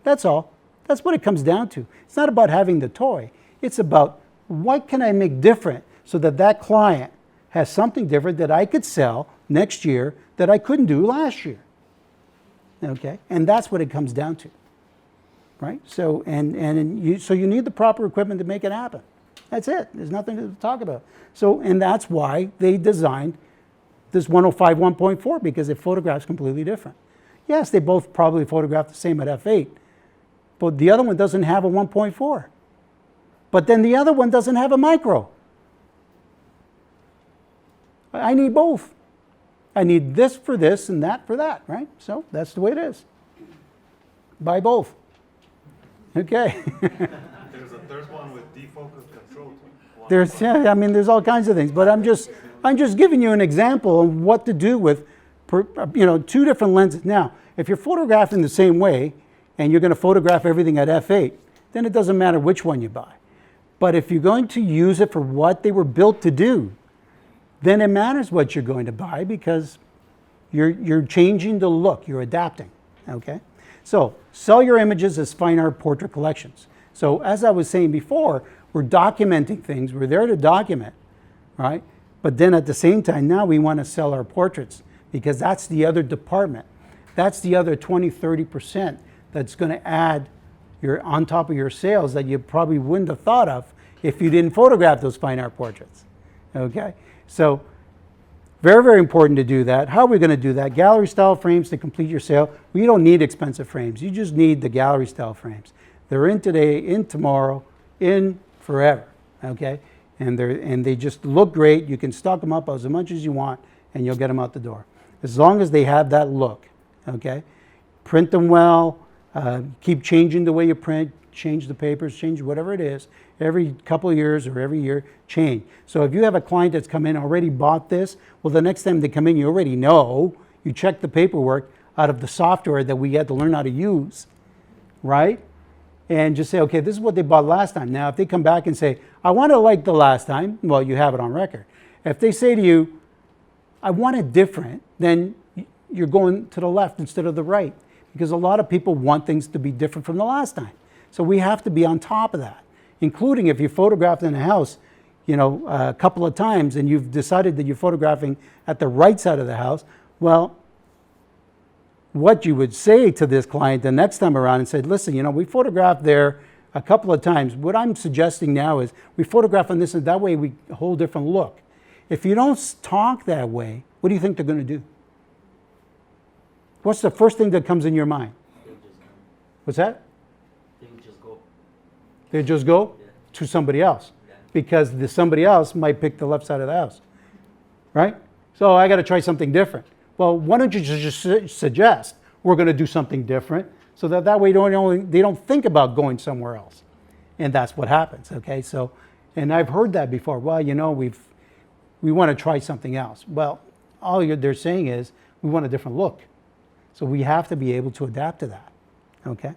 That's all. That's what it comes down to. It's not about having the toy. It's about what can I make different so that client has something different that I could sell next year that I couldn't do last year. Okay? And that's what it comes down to. Right? So you need the proper equipment to make it happen. That's it. There's nothing to talk about. So, and that's why they designed this 105 1.4, because it photographs completely different. Yes, they both probably photograph the same at f8, but the other one doesn't have a 1.4. But then the other one doesn't have a micro. I need both. I need this for this and that for that, right? So that's the way it is. Buy both. Okay. There's one with defocus control. There's all kinds of things, but I'm just giving you an example of what to do with, two different lenses. Now, if you're photographing the same way and you're going to photograph everything at f8, then it doesn't matter which one you buy. But if you're going to use it for what they were built to do, then it matters what you're going to buy because you're changing the look, you're adapting. Okay. So sell your images as fine art portrait collections. So as I was saying before, we're documenting things. We're there to document, right? But then at the same time, now we want to sell our portraits because that's the other department. That's the other 20, 30% that's going to add on top of your sales that you probably wouldn't have thought of if you didn't photograph those fine art portraits. Okay? So very, very important to do that. How are we going to do that? Gallery style frames to complete your sale. We don't need expensive frames. You just need the gallery style frames. They're in today, in tomorrow, in forever. Okay? And they just look great. You can stock them up as much as you want and you'll get them out the door. As long as they have that look. Okay? Print them well. Keep changing the way you print. Change the papers, change whatever it is. Every couple of years or every year, change. So if you have a client that's come in, already bought this, well, the next time they come in, you already know. You check the paperwork out of the software that we had to learn how to use, right? and just say, okay, this is what they bought last time. Now, if they come back and say, I want it like the last time, well, you have it on record. If they say to you, I want it different, then you're going to the left instead of the right, because a lot of people want things to be different from the last time. So we have to be on top of that, including if you photographed in a house, a couple of times and you've decided that you're photographing at the right side of the house. Well, what you would say to this client the next time around and said, listen, we photographed there a couple of times. What I'm suggesting now is we photograph on this, and that way we a whole different look. If you don't talk that way, what do you think they're going to do? What's the first thing that comes in your mind? What's that? They would just go. They just go to somebody else, because the somebody else might pick the left side of the house, right? So I got to try something different. Well, why don't you just suggest we're going to do something different, so that way they don't think about going somewhere else, and that's what happens. Okay, so, and I've heard that before. Well, we want to try something else. Well, all they're saying is we want a different look, so we have to be able to adapt to that. Okay.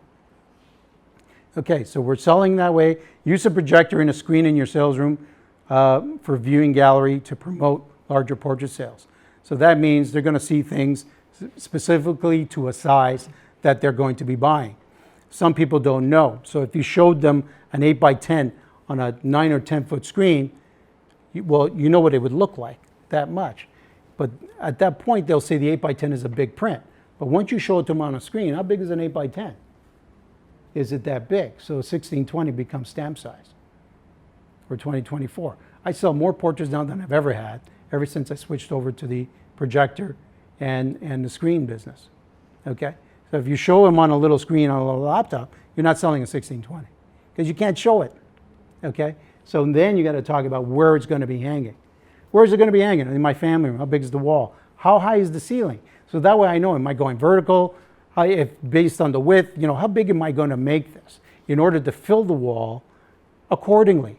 Okay, so we're selling that way. Use a projector and a screen in your sales room for viewing gallery to promote larger portrait sales. So that means they're going to see things specifically to a size that they're going to be buying. Some people don't know. So if you showed them an 8x10 on a 9 or 10 foot screen, you know what it would look like, that much. But at that point, they'll say the 8x10 is a big print. But once you show it to them on a screen, how big is an 8x10? Is it that big? So 1620 becomes stamp size for 2024. I sell more portraits now than I've ever had, ever since I switched over to the projector and the screen business. Okay? So if you show them on a little screen on a little laptop, you're not selling a 1620 because you can't show it. Okay? So then you got to talk about where it's going to be hanging. Where is it going to be hanging? In my family room. How big is the wall? How high is the ceiling? So that way I know, am I going vertical? If based on the width, how big am I going to make this in order to fill the wall accordingly?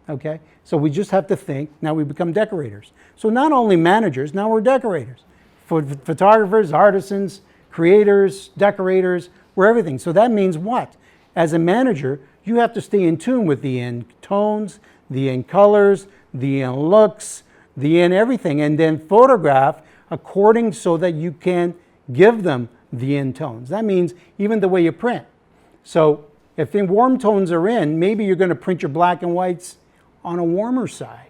Okay, so we just have to think. Now we become decorators. So not only managers, now we're decorators. For photographers, artisans, creators, decorators, we're everything. So that means what? As a manager, you have to stay in tune with the in tones, the in colors, the in looks, the in everything, and then photograph according so that you can give them the in tones. That means even the way you print. So if the warm tones are in, maybe you're going to print your black and whites on a warmer side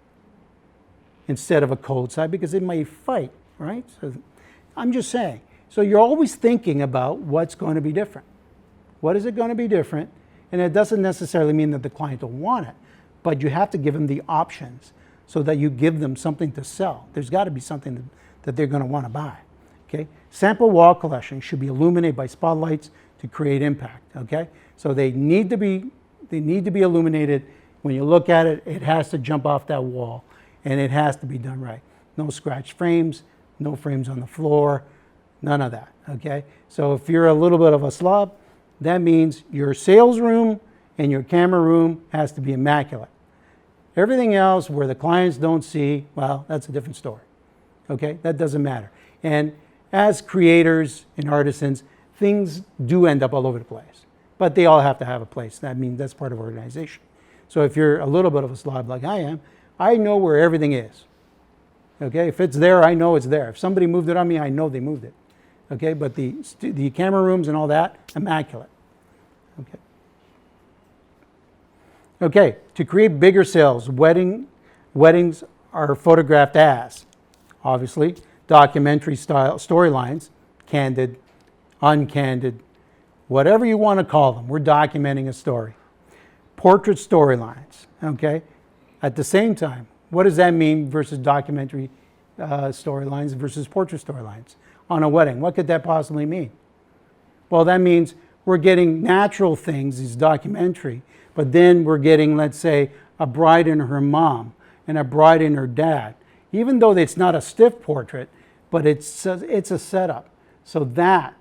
instead of a cold side because it might fight, right? So I'm just saying. So you're always thinking about what's going to be different. What is it going to be different? And it doesn't necessarily mean that the client will want it, but you have to give them the options so that you give them something to sell. There's got to be something that they're going to want to buy. Okay? Sample wall collection should be illuminated by spotlights to create impact. Okay? So they need to be illuminated. When you look at it, it has to jump off that wall, and it has to be done right. No scratched frames, no frames on the floor, none of that. Okay? So if you're a little bit of a slob, that means your sales room and your camera room has to be immaculate. Everything else where the clients don't see, well, that's a different story. Okay? That doesn't matter. And as creators and artisans, things do end up all over the place, but they all have to have a place. That means that's part of organization. So if you're a little bit of a slob like I am, I know where everything is. Okay, if it's there, I know it's there. If somebody moved it on me, I know they moved it. Okay, but the camera rooms and all that, immaculate. Okay. Okay, to create bigger sales, weddings are photographed as, obviously, documentary style storylines, candid, uncandid, whatever you want to call them. We're documenting a story. Portrait storylines, okay? At the same time, what does that mean versus documentary storylines versus portrait storylines on a wedding? What could that possibly mean? Well, that means we're getting natural things, these documentary, but then we're getting, let's say, a bride and her mom and a bride and her dad. Even though it's not a stiff portrait, but it's a setup. So that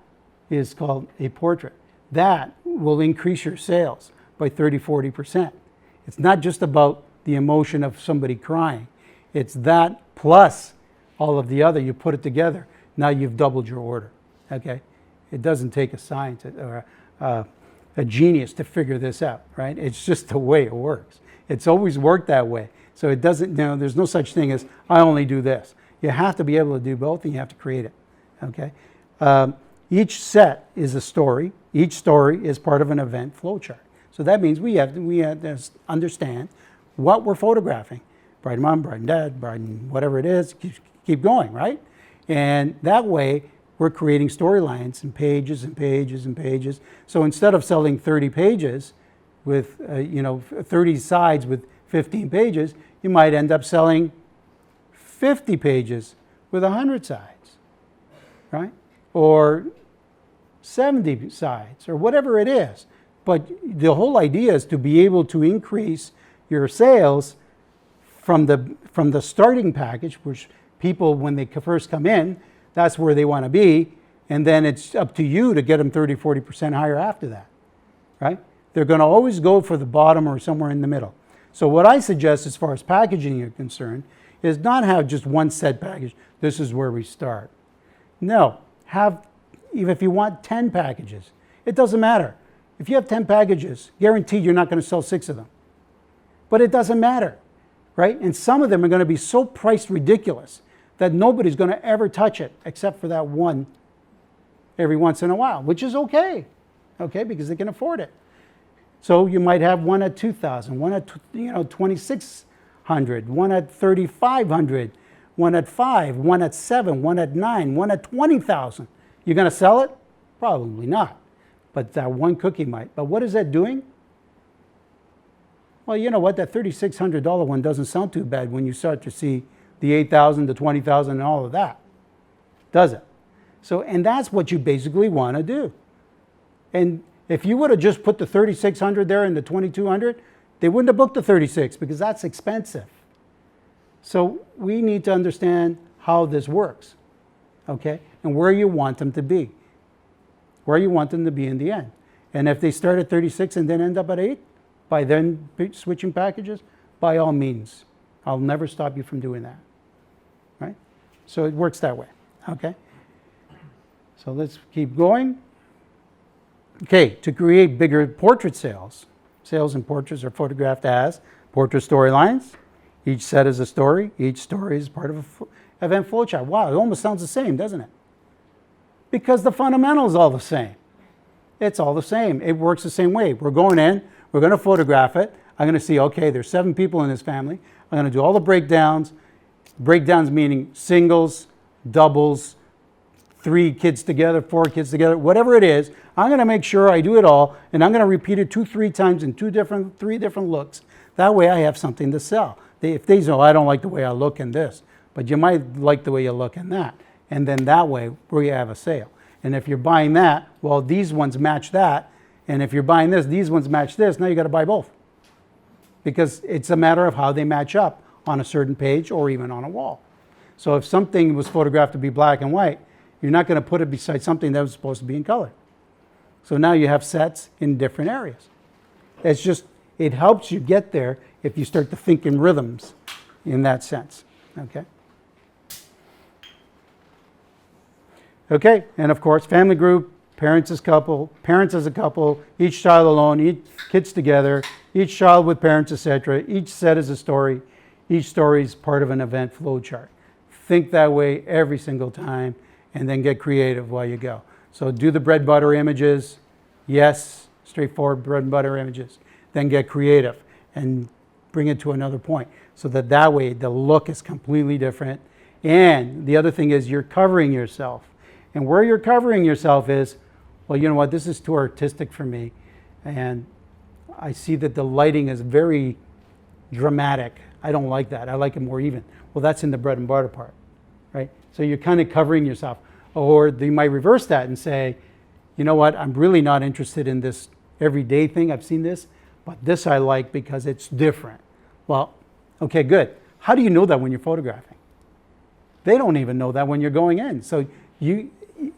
is called a portrait. That will increase your sales by 30-40%. It's not just about the emotion of somebody crying. It's that plus all of the other. You put it together. Now you've doubled your order. Okay? It doesn't take a scientist or a a genius to figure this out, right? It's just the way it works. It's always worked that way. So it doesn't, there's no such thing as I only do this. You have to be able to do both, and you have to create it, okay? Each set is a story. Each story is part of an event flowchart. So that means we have to understand what we're photographing. Bride and mom, bride and dad, bride and whatever it is, keep going, right? And that way, we're creating storylines and pages and pages and pages. So instead of selling 30 pages with, 30 sides with 15 pages, you might end up selling 50 pages with 100 sides, right? Or 70 sides, or whatever it is. But the whole idea is to be able to increase your sales from the starting package, which people, when they first come in, that's where they want to be, and then it's up to you to get them 30, 40% higher after that, right? They're going to always go for the bottom or somewhere in the middle. So what I suggest as far as packaging is concerned is not have just one set package. This is where we start. No, have, even if you want 10 packages, it doesn't matter. If you have 10 packages, guaranteed you're not going to sell 6 of them. But it doesn't matter, right? And some of them are going to be so priced ridiculous that nobody's going to ever touch it except for that one every once in a while, which is okay, because they can afford it. So you might have one at $2,000, one at $2,600, one at $3,500, one at $5,000, one at $7,000, one at $9,000, one at $20,000. You're going to sell it? Probably not. But that one cookie might. But what is that doing? Well, you know what? That $3,600 one doesn't sound too bad when you start to see the $8,000, the $20,000, and all of that, does it? So, and that's what you basically want to do. And if you would have just put the $3,600 there and the $2,200, they wouldn't have booked the 36 because that's expensive. So we need to understand how this works, okay? And where you want them to be. Where you want them to be in the end. And if they start at 36 and then end up at 8, by then switching packages, by all means. I'll never stop you from doing that, right? So it works that way, okay? So let's keep going. Okay, to create bigger portrait sales, sales and portraits are photographed as portrait storylines. Each set is a story. Each story is part of an event flowchart. Wow, it almost sounds the same, doesn't it? Because the fundamentals are all the same. It's all the same. It works the same way. We're going in, we're going to photograph it. I'm going to see, okay, there's 7 people in this family. I'm going to do all the breakdowns. Breakdowns meaning singles, doubles, 3 kids together, 4 kids together, whatever it is. I'm going to make sure I do it all, and I'm going to repeat it 2-3 times in 3 different looks. That way I have something to sell. If they say, oh, I don't like the way I look in this, but you might like the way you look in that. And then that way we have a sale. And if you're buying that, well, these ones match that. And if you're buying this, these ones match this. Now you got to buy both. Because it's a matter of how they match up on a certain page or even on a wall. So if something was photographed to be black and white, you're not going to put it beside something that was supposed to be in color. So now you have sets in different areas. It's just, it helps you get there if you start to think in rhythms in that sense, okay? Okay, and of course, family group, parents as a couple, each child alone, each kids together, each child with parents, etc. Each set is a story. Each story is part of an event flowchart. Think that way every single time, and then get creative while you go. So do the bread and butter images. Yes, straightforward bread and butter images. Then get creative and bring it to another point so that way the look is completely different. And the other thing is you're covering yourself. And where you're covering yourself is, well, you know what, this is too artistic for me. And I see that the lighting is very dramatic. I don't like that. I like it more even. Well, that's in the bread and butter part, right? So you're kind of covering yourself. Or you might reverse that and say, you know what, I'm really not interested in this everyday thing. I've seen this, but this I like because it's different. Well, okay, good. How do you know that when you're photographing? They don't even know that when you're going in. So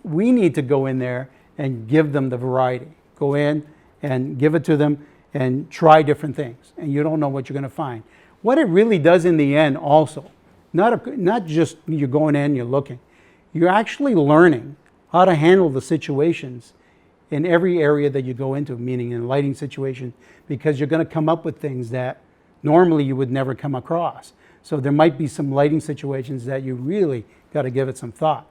we need to go in there and give them the variety. Go in and give it to them and try different things. And you don't know what you're going to find. What it really does in the end also, not just you're going in, you're looking. You're actually learning how to handle the situations in every area that you go into, meaning in a lighting situation, because you're going to come up with things that normally you would never come across. So there might be some lighting situations that you really got to give it some thought.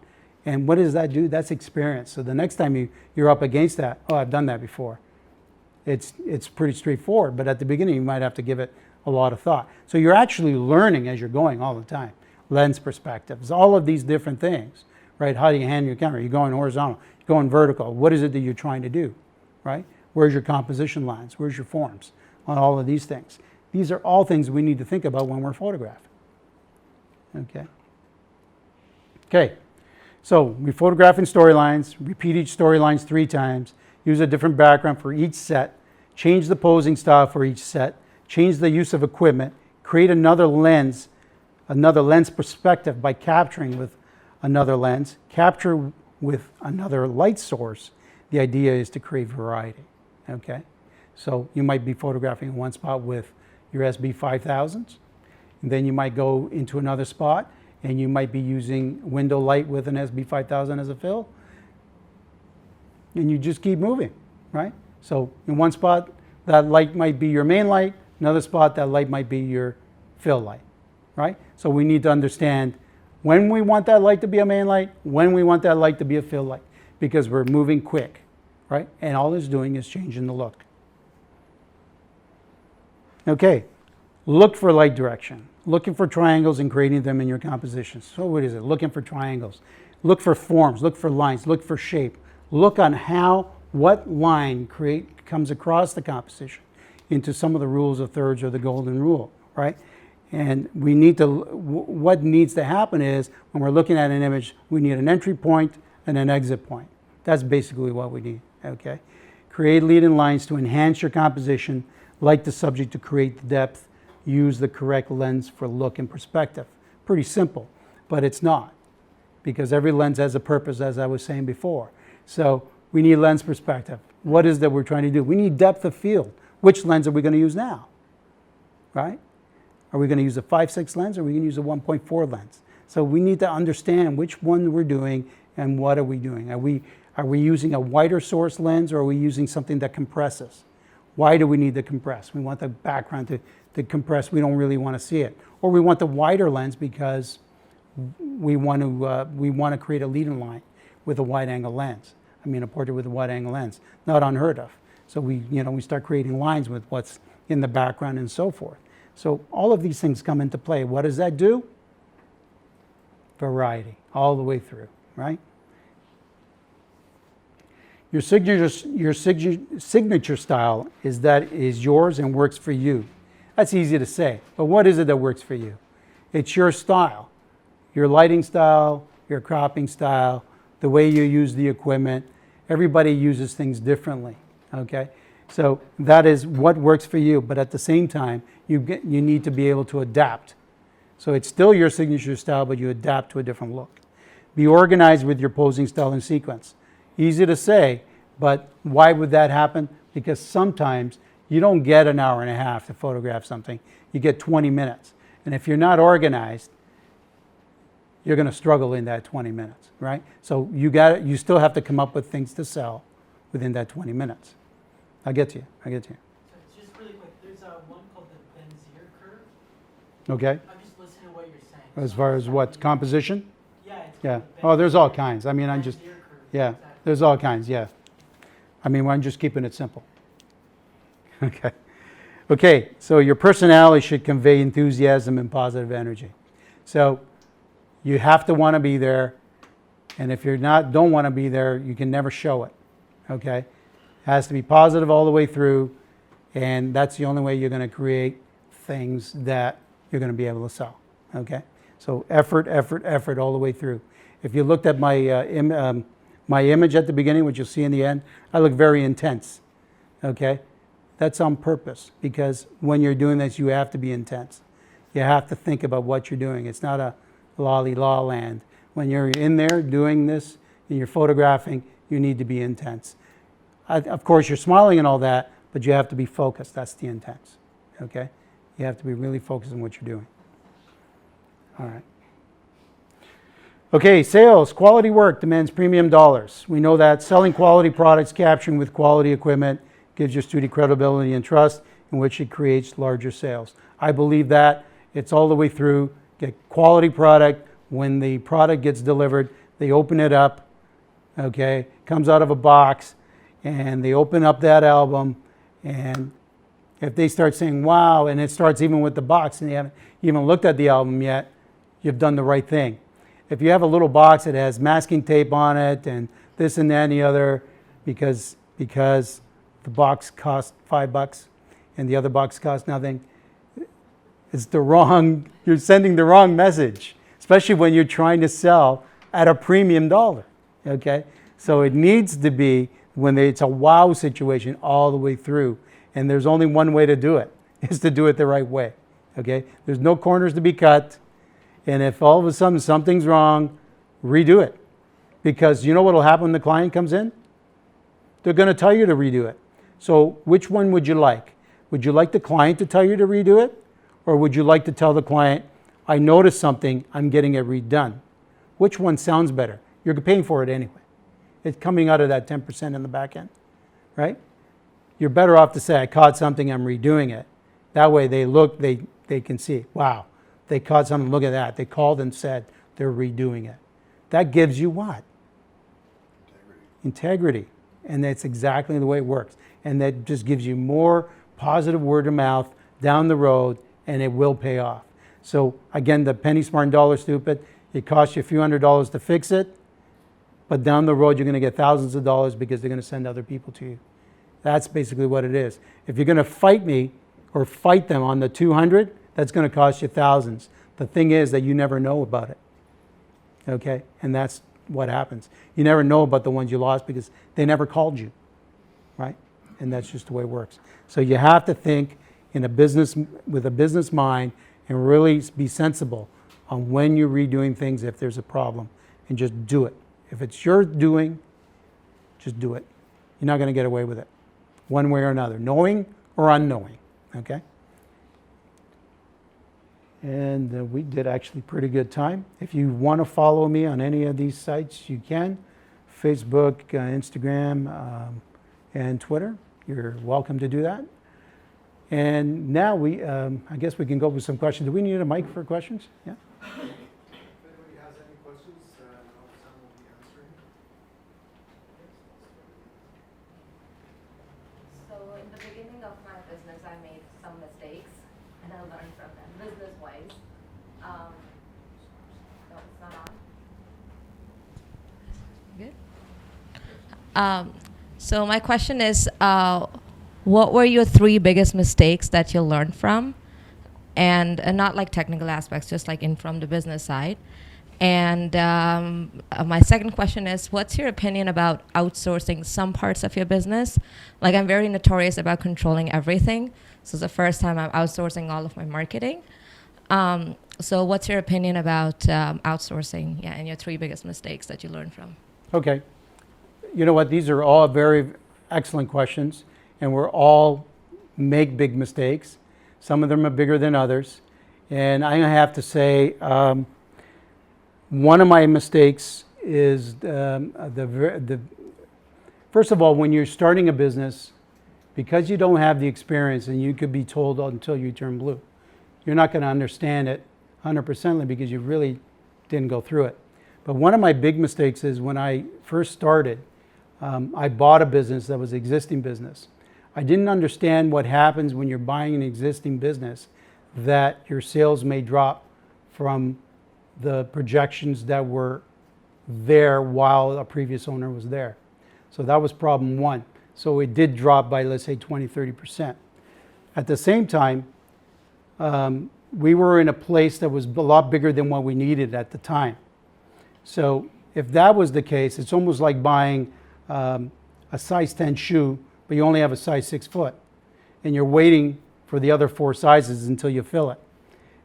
And what does that do? That's experience. So the next time you're up against that, oh, I've done that before. It's pretty straightforward, but at the beginning you might have to give it a lot of thought. So you're actually learning as you're going all the time. Lens perspectives, all of these different things, right? How do you handle your camera? You're going horizontal, you're going vertical. What is it that you're trying to do, right? Where's your composition lines? Where's your forms on all of these things? These are all things we need to think about when we're photographing. Okay. Okay. So we photograph in storylines, repeat each storylines 3 times, use a different background for each set, change the posing style for each set, change the use of equipment, create another lens perspective by capturing with another lens, capture with another light source. The idea is to create variety. Okay. So you might be photographing in one spot with your SB 5000s, and then you might go into another spot and you might be using window light with an SB 5000 as a fill, and you just keep moving, right? So in one spot, that light might be your main light, another spot, that light might be your fill light, right? So we need to understand when we want that light to be a main light, when we want that light to be a fill light, because we're moving quick, right? And all it's doing is changing the look. Okay, look for light direction. Looking for triangles and creating them in your compositions. So what is it? Looking for triangles. Look for forms, look for lines, look for shape. Look on what line comes across the composition into some of the rules of thirds or the golden rule, right? And we need to, what needs to happen is when we're looking at an image, we need an entry point and an exit point. That's basically what we need, okay? Create lead-in lines to enhance your composition, like the subject to create the depth, use the correct lens for look and perspective. Pretty simple, but it's not, because every lens has a purpose, as I was saying before. So we need lens perspective. What is that we're trying to do? We need depth of field. Which lens are we going to use now, right? Are we going to use a 5.6 lens, or are we going to use a 1.4 lens? So we need to understand which one we're doing and what are we doing. Are we using a wider source lens, or are we using something that compresses? Why do we need to compress? We want the background to compress. We don't really want to see it. Or we want the wider lens because we want to create a lead-in line with a wide-angle lens. I mean, a portrait with a wide-angle lens. Not unheard of. So we start creating lines with what's in the background and so forth. So all of these things come into play. What does that do? Variety, all the way through, right? Your signature style is yours and works for you. That's easy to say, but what is it that works for you? It's your style, your lighting style, your cropping style, the way you use the equipment. Everybody uses things differently, okay? So that is what works for you, but at the same time, you need to be able to adapt. So it's still your signature style, but you adapt to a different look. Be organized with your posing style and sequence. Easy to say, but why would that happen? Because sometimes you don't get an hour and a half to photograph something. You get 20 minutes. And if you're not organized, you're going to struggle in that 20 minutes, right? So you still have to come up with things to sell within that 20 minutes. I get you. So just really quick, there's one called the Benzier curve. Okay. I'm just listening to what you're saying. As far as what, composition? Yeah. It's Yeah. called the Oh, there's all Benzier- kinds. I mean, I'm just, Benzier curve. yeah, Exactly. there's all kinds, yeah. I mean, I'm just keeping it simple. Okay. Okay, so your personality should convey enthusiasm and positive energy. So you have to want to be there, and if don't want to be there, you can never show it, okay? It has to be positive all the way through, and that's the only way you're going to create things that you're going to be able to sell, okay? So effort, effort, effort all the way through. If you looked at my image at the beginning, which you'll see in the end, I look very intense, okay? That's on purpose, because when you're doing this, you have to be intense. You have to think about what you're doing. It's not a lolly-la land. When you're in there doing this and you're photographing, you need to be intense. Of course, you're smiling and all that, but you have to be focused. That's the intense, okay? You have to be really focused on what you're doing. All right. Okay, sales, quality work demands premium dollars. We know that selling quality products, capturing with quality equipment gives your studio credibility and trust, in which it creates larger sales. I believe that. It's all the way through. Get quality product. When the product gets delivered, they open it up, okay, comes out of a box, and they open up that album, and if they start saying, wow, and it starts even with the box, and you haven't even looked at the album yet, you've done the right thing. If you have a little box that has masking tape on it and this and that and the other, because the box costs $5 and the other box costs nothing, you're sending the wrong message, especially when you're trying to sell at a premium dollar, okay? So it needs to be when it's a wow situation all the way through, and there's only one way to do it, is to do it the right way, okay? There's no corners to be cut. And if all of a sudden something's wrong, redo it. Because you know what will happen when the client comes in? They're going to tell you to redo it. So which one would you like? Would you like the client to tell you to redo it? Or would you like to tell the client, I noticed something, I'm getting it redone? Which one sounds better? You're paying for it anyway. It's coming out of that 10% in the back end, right? You're better off to say, I caught something, I'm redoing it. That way they can see, wow. They caught something, look at that. They called and said they're redoing it. That gives you what? Integrity. And that's exactly the way it works. And that just gives you more positive word of mouth down the road, and it will pay off. So again, the penny smart and dollar stupid, it costs you a few $100s to fix it, but down the road you're going to get thousands of dollars because they're going to send other people to you. That's basically what it is. If you're going to fight me or fight them on the 200, that's going to cost you thousands. The thing is that you never know about it, okay? And that's what happens. You never know about the ones you lost because they never called you, right? And that's just the way it works. So you have to think in a business, with a business mind, and really be sensible on when you're redoing things if there's a problem, and just do it. If it's your doing, just do it. You're not going to get away with it, one way or another, knowing or unknowing, okay? And we did actually pretty good time. If you want to follow me on any of these sites, you can. Facebook, Instagram, and Twitter. You're welcome to do that. And now I guess we can go with some questions. Do we need a mic for questions? Yeah. If anybody has any questions, Sam will be answering. So in the beginning of my business, I made some mistakes, and I learned from them, business-wise. No, it's not on. Good. So my question is, what were your 3 biggest mistakes that you learned from? And not like technical aspects, just like from the business side. And my second question is, what's your opinion about outsourcing some parts of your business? Like, I'm very notorious about controlling everything. So it's the first time I'm outsourcing all of my marketing. So what's your opinion about outsourcing, and your 3 biggest mistakes that you learned from? Okay. You know what? These are all very excellent questions, and we're all make big mistakes. Some of them are bigger than others. And I have to say, one of my mistakes is first of all, when you're starting a business, because you don't have the experience, and you could be told until you turn blue, you're not going to understand it 100% because you really didn't go through it. But one of my big mistakes is when I first started, I bought a business that was an existing business. I didn't understand what happens when you're buying an existing business, that your sales may drop from the projections that were there while a previous owner was there. So that was problem one. So it did drop by, let's say, 20-30%. At the same time, we were in a place that was a lot bigger than what we needed at the time. So if that was the case, it's almost like buying a size 10 shoe, but you only have a size 6 foot, and you're waiting for the other 4 sizes until you fill it,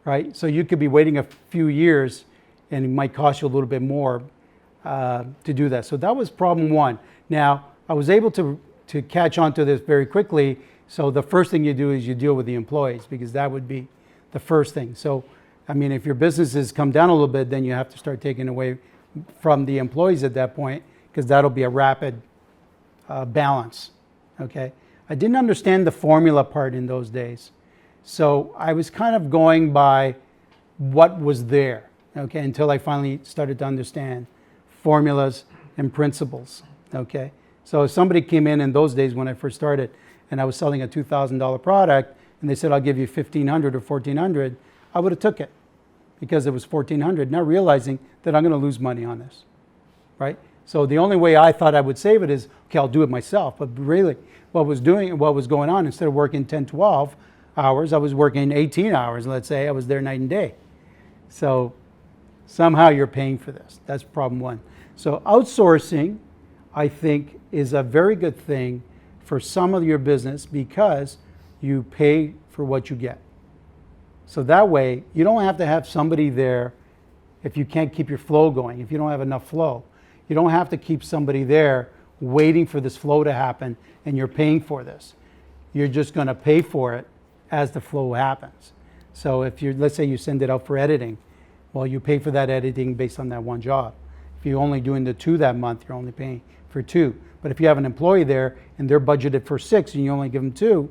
right? So you could be waiting a few years, and it might cost you a little bit more to do that. So that was problem one. Now, I was able to catch on to this very quickly. So the first thing you do is you deal with the employees, because that would be the first thing. So, I mean, if your business has come down a little bit, then you have to start taking away from the employees at that point, because that'll be a rapid balance, okay? I didn't understand the formula part in those days. So I was kind of going by what was there, okay, until I finally started to understand formulas and principles, okay? So if somebody came in those days when I first started and I was selling a $2,000 product and they said, I'll give you $1,500 or $1,400, I would have took it because it was $1,400, not realizing that I'm going to lose money on this, right? So the only way I thought I would save it is, okay, I'll do it myself. But really, what was going on, instead of working 10, 12 hours, I was working 18 hours, let's say. I was there night and day. So somehow you're paying for this. That's problem one. So outsourcing, I think, is a very good thing for some of your business because you pay for what you get. So that way, you don't have to have somebody there if you can't keep your flow going, if you don't have enough flow. You don't have to keep somebody there waiting for this flow to happen and you're paying for this. You're just going to pay for it as the flow happens. So if you're, let's say you send it out for editing, well, you pay for that editing based on that one job. If you're only doing the 2 that month, you're only paying for 2. But if you have an employee there and they're budgeted for 6 and you only give them 2,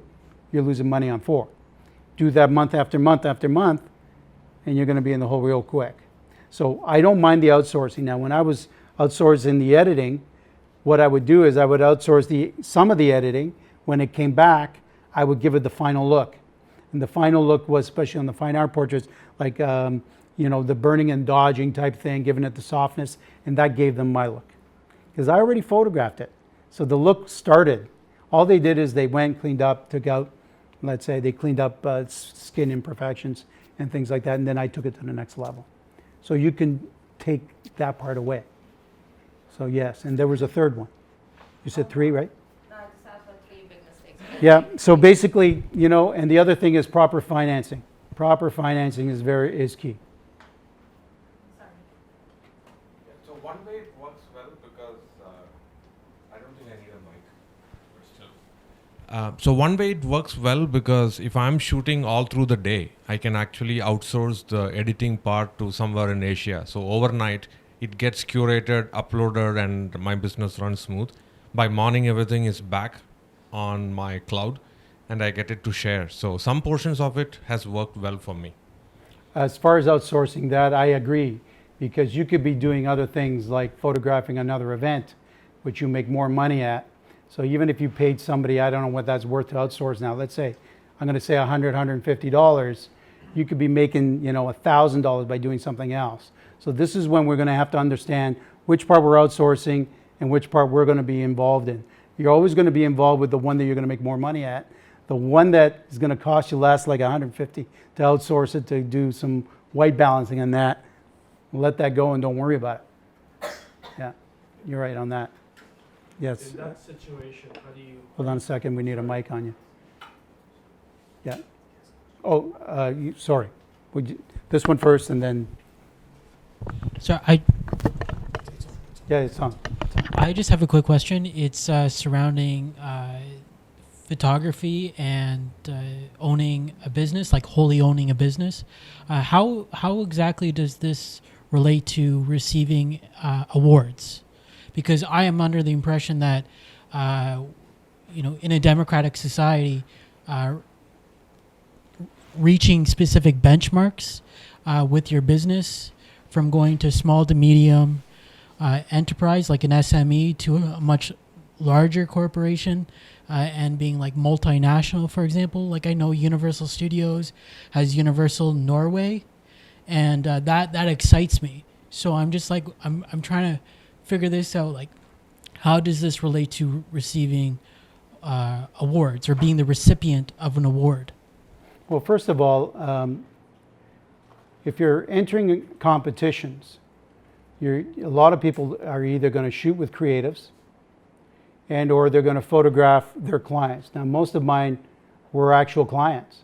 you're losing money on 4. Do that month after month after month, and you're going to be in the hole real quick. So I don't mind the outsourcing. Now, when I was outsourcing the editing, what I would do is I would outsource some of the editing. When it came back, I would give it the final look. And the final look was, especially on the fine art portraits, like the burning and dodging type thing, giving it the softness, and that gave them my look. Because I already photographed it. So the look started. All they did is they went, cleaned up, took out, let's say they cleaned up skin imperfections and things like that, and then I took it to the next level. So you can take that part away. So yes, and there was a third one. You said 3, right? No, I just asked for 3 big mistakes. Yeah, so basically, and the other thing is proper financing. Proper financing is key. Sorry. Yeah, so one way it works well because I don't think I need a mic. So one way it works well because if I'm shooting all through the day, I can actually outsource the editing part to somewhere in Asia. So overnight, it gets curated, uploaded, and my business runs smooth. By morning, everything is back on my cloud, and I get it to share. So some portions of it has worked well for me. As far as outsourcing that, I agree, because you could be doing other things like photographing another event, which you make more money at. So even if you paid somebody, I don't know what that's worth to outsource now, let's say, I'm going to say $100, $150, you could be making, $1,000 by doing something else. So this is when we're going to have to understand which part we're outsourcing and which part we're going to be involved in. You're always going to be involved with the one that you're going to make more money at. The one that is going to cost you less, like $150, to outsource it, to do some white balancing on that, let that go and don't worry about it. Yeah, you're right on that. Yes. In that situation, how do you? Hold on a second, we need a mic on you. Yeah. Oh, sorry. Would you, this one first and then, So yeah, it's on. I just have a quick question. It's surrounding photography and owning a business, like wholly owning a business. How exactly does this relate to receiving awards? Because I am under the impression that in a democratic society, reaching specific benchmarks with your business, from going to small to medium enterprise like an SME to a much larger corporation, and being like multinational, for example. Like I know Universal Studios has Universal Norway, and that excites me. So I'm just like I'm trying to figure this out. Like, how does this relate to receiving awards or being the recipient of an award? Well, first of all, if you're entering competitions, a lot of people are either going to shoot with creatives and or they're going to photograph their clients. Now, most of mine were actual clients.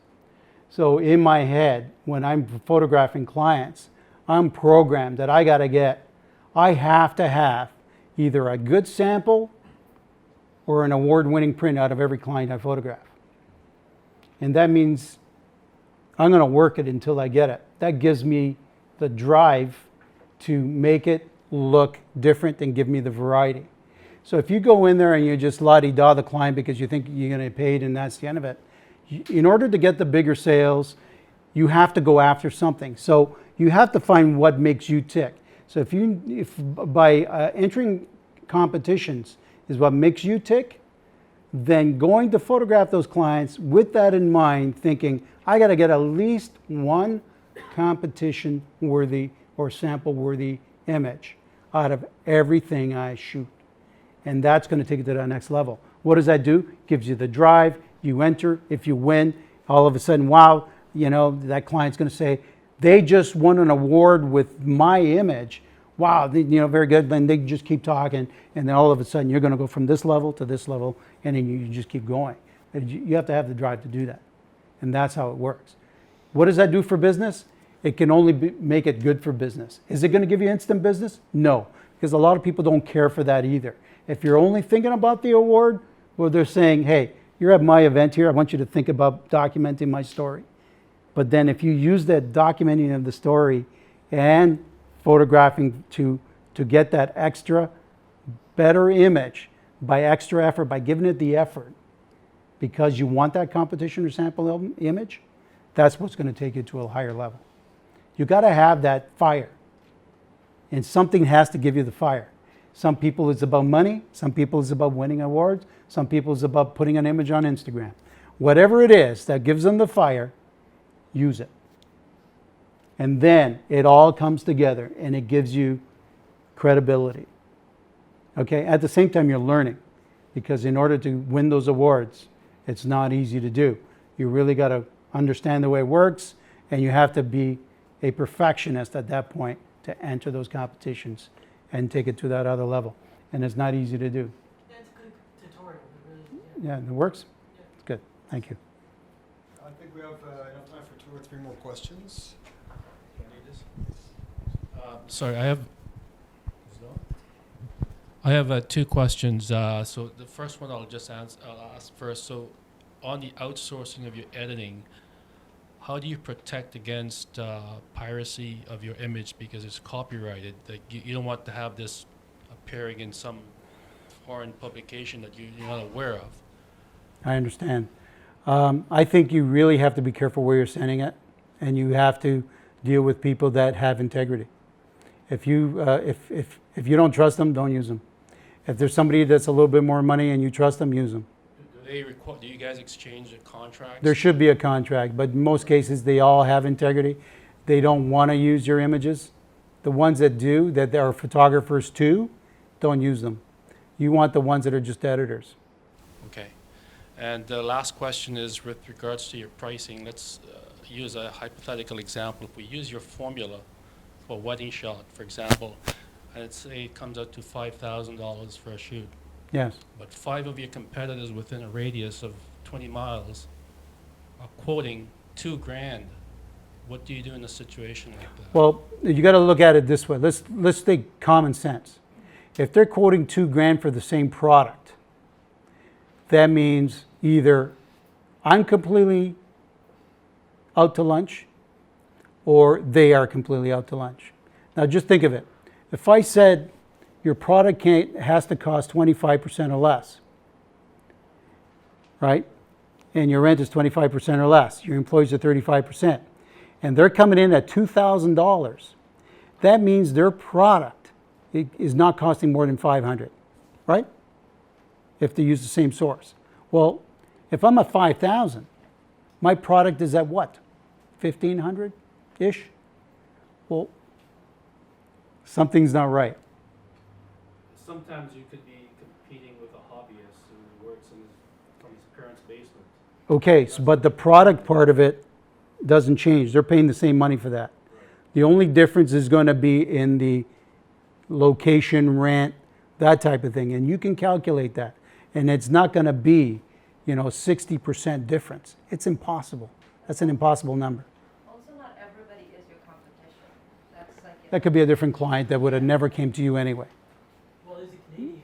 So in my head, when I'm photographing clients, I'm programmed that I have to have either a good sample or an award-winning print out of every client I photograph. And that means I'm going to work it until I get it. That gives me the drive to make it look different and give me the variety. So if you go in there and you just la-di-da the client because you think you're going to get paid and that's the end of it, in order to get the bigger sales, you have to go after something. So you have to find what makes you tick. So if by entering competitions is what makes you tick, then going to photograph those clients with that in mind, thinking, I got to get at least one competition worthy or sample worthy image out of everything I shoot. And that's going to take it to that next level. What does that do? Gives you the drive, you enter, if you win, all of a sudden, wow, you know, that client's going to say, they just won an award with my image. Wow, you know, very good. Then they just keep talking, and then all of a sudden you're going to go from this level to this level, and then you just keep going. And you have to have the drive to do that, and that's how it works. What does that do for business? It can only make it good for business. Is it going to give you instant business? No, because a lot of people don't care for that either. If you're only thinking about the award, well, they're saying, hey, you're at my event here. I want you to think about documenting my story. But then if you use that documenting of the story and photographing to get that extra better image by extra effort, by giving it the effort, because you want that competition or sample image, that's what's going to take you to a higher level. You got to have that fire. And something has to give you the fire. Some people it's about money, some people it's about winning awards, some people it's about putting an image on Instagram. Whatever it is that gives them the fire, use it. And then it all comes together and it gives you credibility. Okay, at the same time you're learning, because in order to win those awards, it's not easy to do. You really got to understand the way it works, and you have to be a perfectionist at that point to enter those competitions and take it to that other level. And it's not easy to do. That's a good tutorial. Yeah, it works? It's good. Thank you. I think we have enough time for 2 or 3 more questions. Sorry, I have 2 questions. So the first one I'll ask first. So on the outsourcing of your editing, how do you protect against piracy of your image because it's copyrighted? Like you don't want to have this appearing in some foreign publication that you're not aware of. I understand. I think you really have to be careful where you're sending it, and you have to deal with people that have integrity. If you if you don't trust them, don't use them. If there's somebody that's a little bit more money and you trust them, use them. Do you guys exchange the contracts? There should be a contract, but in most cases they all have integrity. They don't want to use your images. The ones that do, that are photographers too, don't use them. You want the ones that are just editors. Okay. And the last question is with regards to your pricing. Let's use a hypothetical example. If we use your formula for a wedding shot, for example, and let's say it comes out to $5,000 for a shoot, Yes. but 5 of your competitors within a radius of 20 miles are quoting $2,000, what do you do in a situation like that? Well, you got to look at it this way. Let's think common sense. If they're quoting $2,000 for the same product, that means either I'm completely out to lunch or they are completely out to lunch. Now just think of it. If I said your product has to cost 25% or less, right? And your rent is 25% or less, your employees are 35%, and they're coming in at $2,000, that means their product is not costing more than $500, right? If they use the same source. Well, if I'm at $5,000, my product is at what? $1,500-ish? Well, something's not right. Sometimes you could be competing with a hobbyist who works from his parents' basement. Okay, but the product part of it doesn't change. They're paying the same money for that. The only difference is going to be in the location, rent, that type of thing. And you can calculate that. And it's not going to be, 60% difference. It's impossible. That's an impossible number. Also, not everybody is your competition. That's like That could be a different client that would have never came to you anyway. Well, is it Canadian?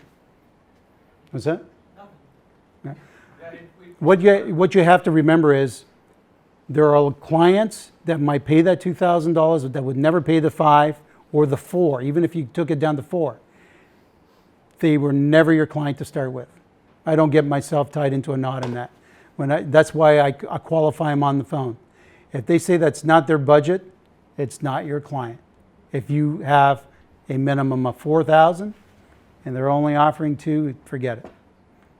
What's that? Nothing. Yeah. What you have to remember is there are clients that might pay that $2,000 that would never pay the $5,000 or the 4, even if you took it down to 4, they were never your client to start with. I don't get myself tied into a knot in that. That's why I qualify them on the phone. If they say that's not their budget, it's not your client. If you have a minimum of 4,000 and they're only offering 2, forget it.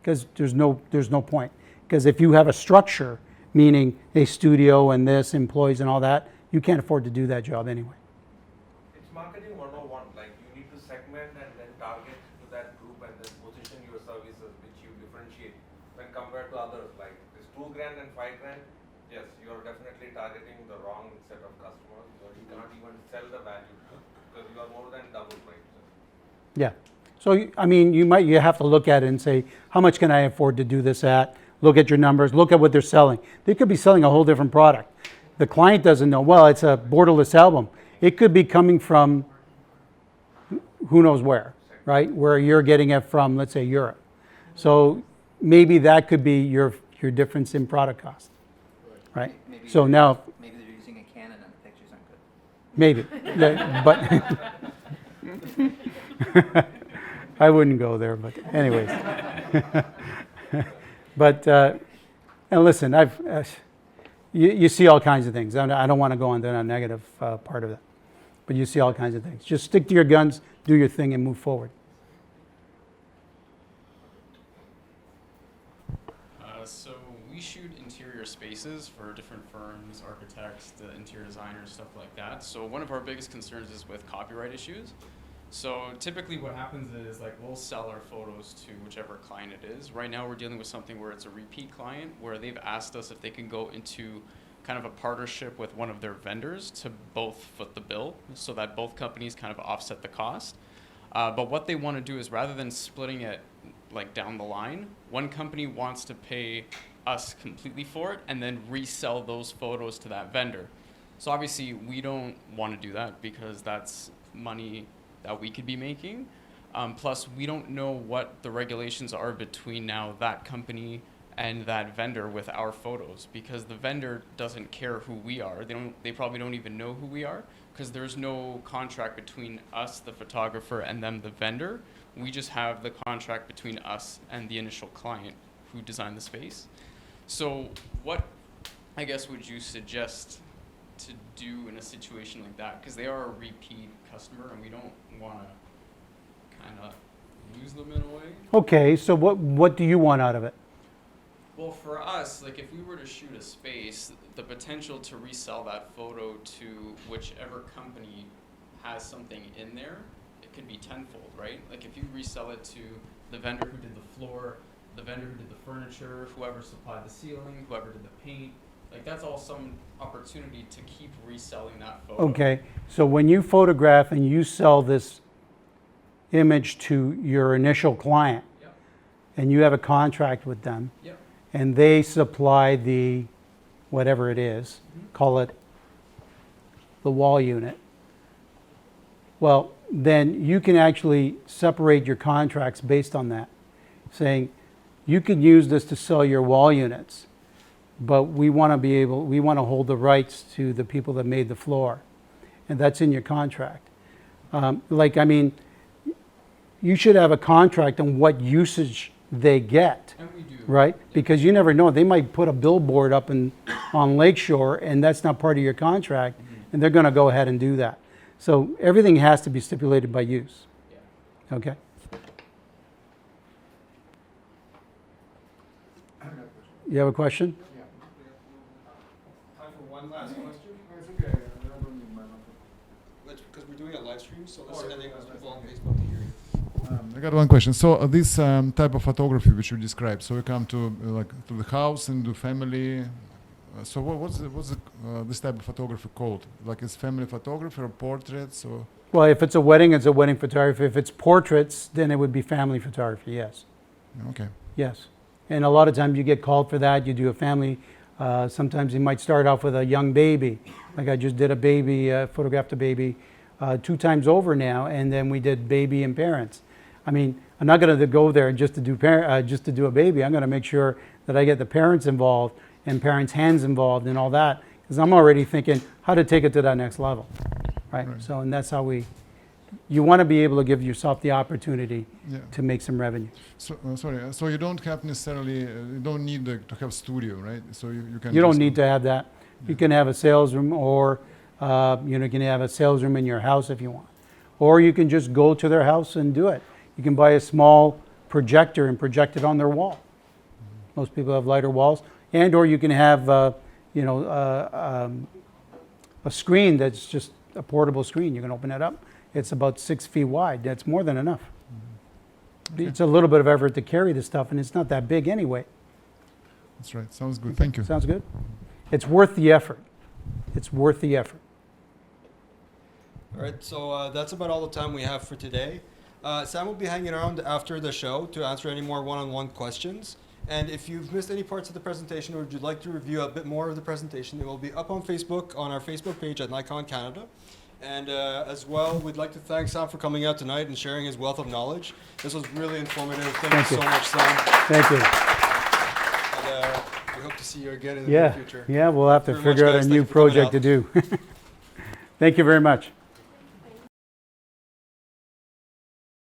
Because there's no point. Because if you have a structure, meaning a studio and this, employees and all that, you can't afford to do that job anyway. It's marketing 101. Like you need to segment and then target to that group and then position your services which you differentiate when compared to others. Like this $2,000 and $5,000, yes, you are definitely targeting the wrong set of customers. Or you cannot even sell the value because you are more than double price. Yeah. So, I mean, you have to look at it and say, how much can I afford to do this at? Look at your numbers, look at what they're selling. They could be selling a whole different product. The client doesn't know, well, it's a borderless album. It could be coming from who knows where, right? Where you're getting it from, let's say, Europe. So maybe that could be your difference in product cost, right? Maybe So now, maybe they're using a Canon and the pictures aren't good. maybe, but I wouldn't go there, but anyways. But, and listen, you see all kinds of things. I don't want to go on to a negative part of that, but you see all kinds of things. Just stick to your guns, do your thing, and move forward. So we shoot interior spaces for different firms, architects, the interior designers, stuff like that. So one of our biggest concerns is with copyright issues. So typically what happens is like we'll sell our photos to whichever client it is. Right now we're dealing with something where it's a repeat client where they've asked us if they can go into kind of a partnership with one of their vendors to both foot the bill so that both companies kind of offset the cost. But what they want to do is rather than splitting it like down the line, one company wants to pay us completely for it and then resell those photos to that vendor. So obviously we don't want to do that because that's money that we could be making. Plus, we don't know what the regulations are between now that company and that vendor with our photos because the vendor doesn't care who we are. They probably don't even know who we are because there's no contract between us, the photographer, and them, the vendor. We just have the contract between us and the initial client who designed the space. So what, I guess, would you suggest to do in a situation like that? Because they are a repeat customer and we don't want to kind of lose them in a way. Okay, so what do you want out of it? Well, for us, like if we were to shoot a space, the potential to resell that photo to whichever company has something in there, it could be tenfold, right? Like if you resell it to the vendor who did the floor, the vendor who did the furniture, whoever supplied the ceiling, whoever did the paint, like that's all some opportunity to keep reselling that photo. Okay, so when you photograph and you sell this image to your initial client, Yep. and you have a contract with them, Yep. and they supply the, whatever it is, call it the wall unit, well, then you can actually separate your contracts based on that, saying you can use this to sell your wall units, but we want to hold the rights to the people that made the floor, and that's in your contract. You should have a contract on what usage they get. And we do. Right? Because you never know. They might put a billboard up on Lakeshore, and that's not part of your contract, and they're going to go ahead and do that. So everything has to be stipulated by use. Yeah. Okay? You have a question? Time for one last question. Because we're doing a live stream, so let's send people on Facebook to hear you. I got one question. So this type of photography which you described, so you come to to the house and do family. So what's this type of photography called? Like is family photography or portraits or? Well, if it's a wedding, it's a wedding photography. If it's portraits, then it would be family photography, yes. Okay. Yes. And a lot of times you get called for that. You do a family. Sometimes you might start off with a young baby. Like I just did a baby, photographed a baby 2 times over now, and then we did baby and parents. I mean, I'm not going to go there just to do a baby. I'm going to make sure that I get the parents involved and parents' hands involved and all that, because I'm already thinking how to take it to that next level, right? Right. So, and that's how we you want to be able to give yourself the opportunity Yeah. to make some revenue. So, sorry. So you don't have necessarily, you don't need to have studio, right? So you can. You don't just- need to have that. You Yeah. can have a sales room, or you can have a sales room in your house if you want. Or you can just go to their house and do it. You can buy a small projector and project it on their wall. Most people have lighter walls. And or you can have, a screen that's just a portable screen. You can open it up. It's about 6 feet wide. That's more than enough. Okay. It's a little bit of effort to carry the stuff, and it's not that big anyway. That's right. Sounds good. Thank you. Sounds good? It's worth the effort. It's worth the effort. All right, so that's about all the time we have for today. Sam will be hanging around after the show to answer any more one-on-one questions. And if you've missed any parts of the presentation or would you like to review a bit more of the presentation, it will be up on Facebook, on our Facebook page at Nikon Canada. And as well, we'd like to thank Sam for coming out tonight and sharing his wealth of knowledge. This was really informative. Thank you so much, Sam. Thank you. And we hope to see you again in the near Yeah, future. yeah, we'll have to Thank you very figure much, out a guys. new Thank you for coming project to do. Thank you very much.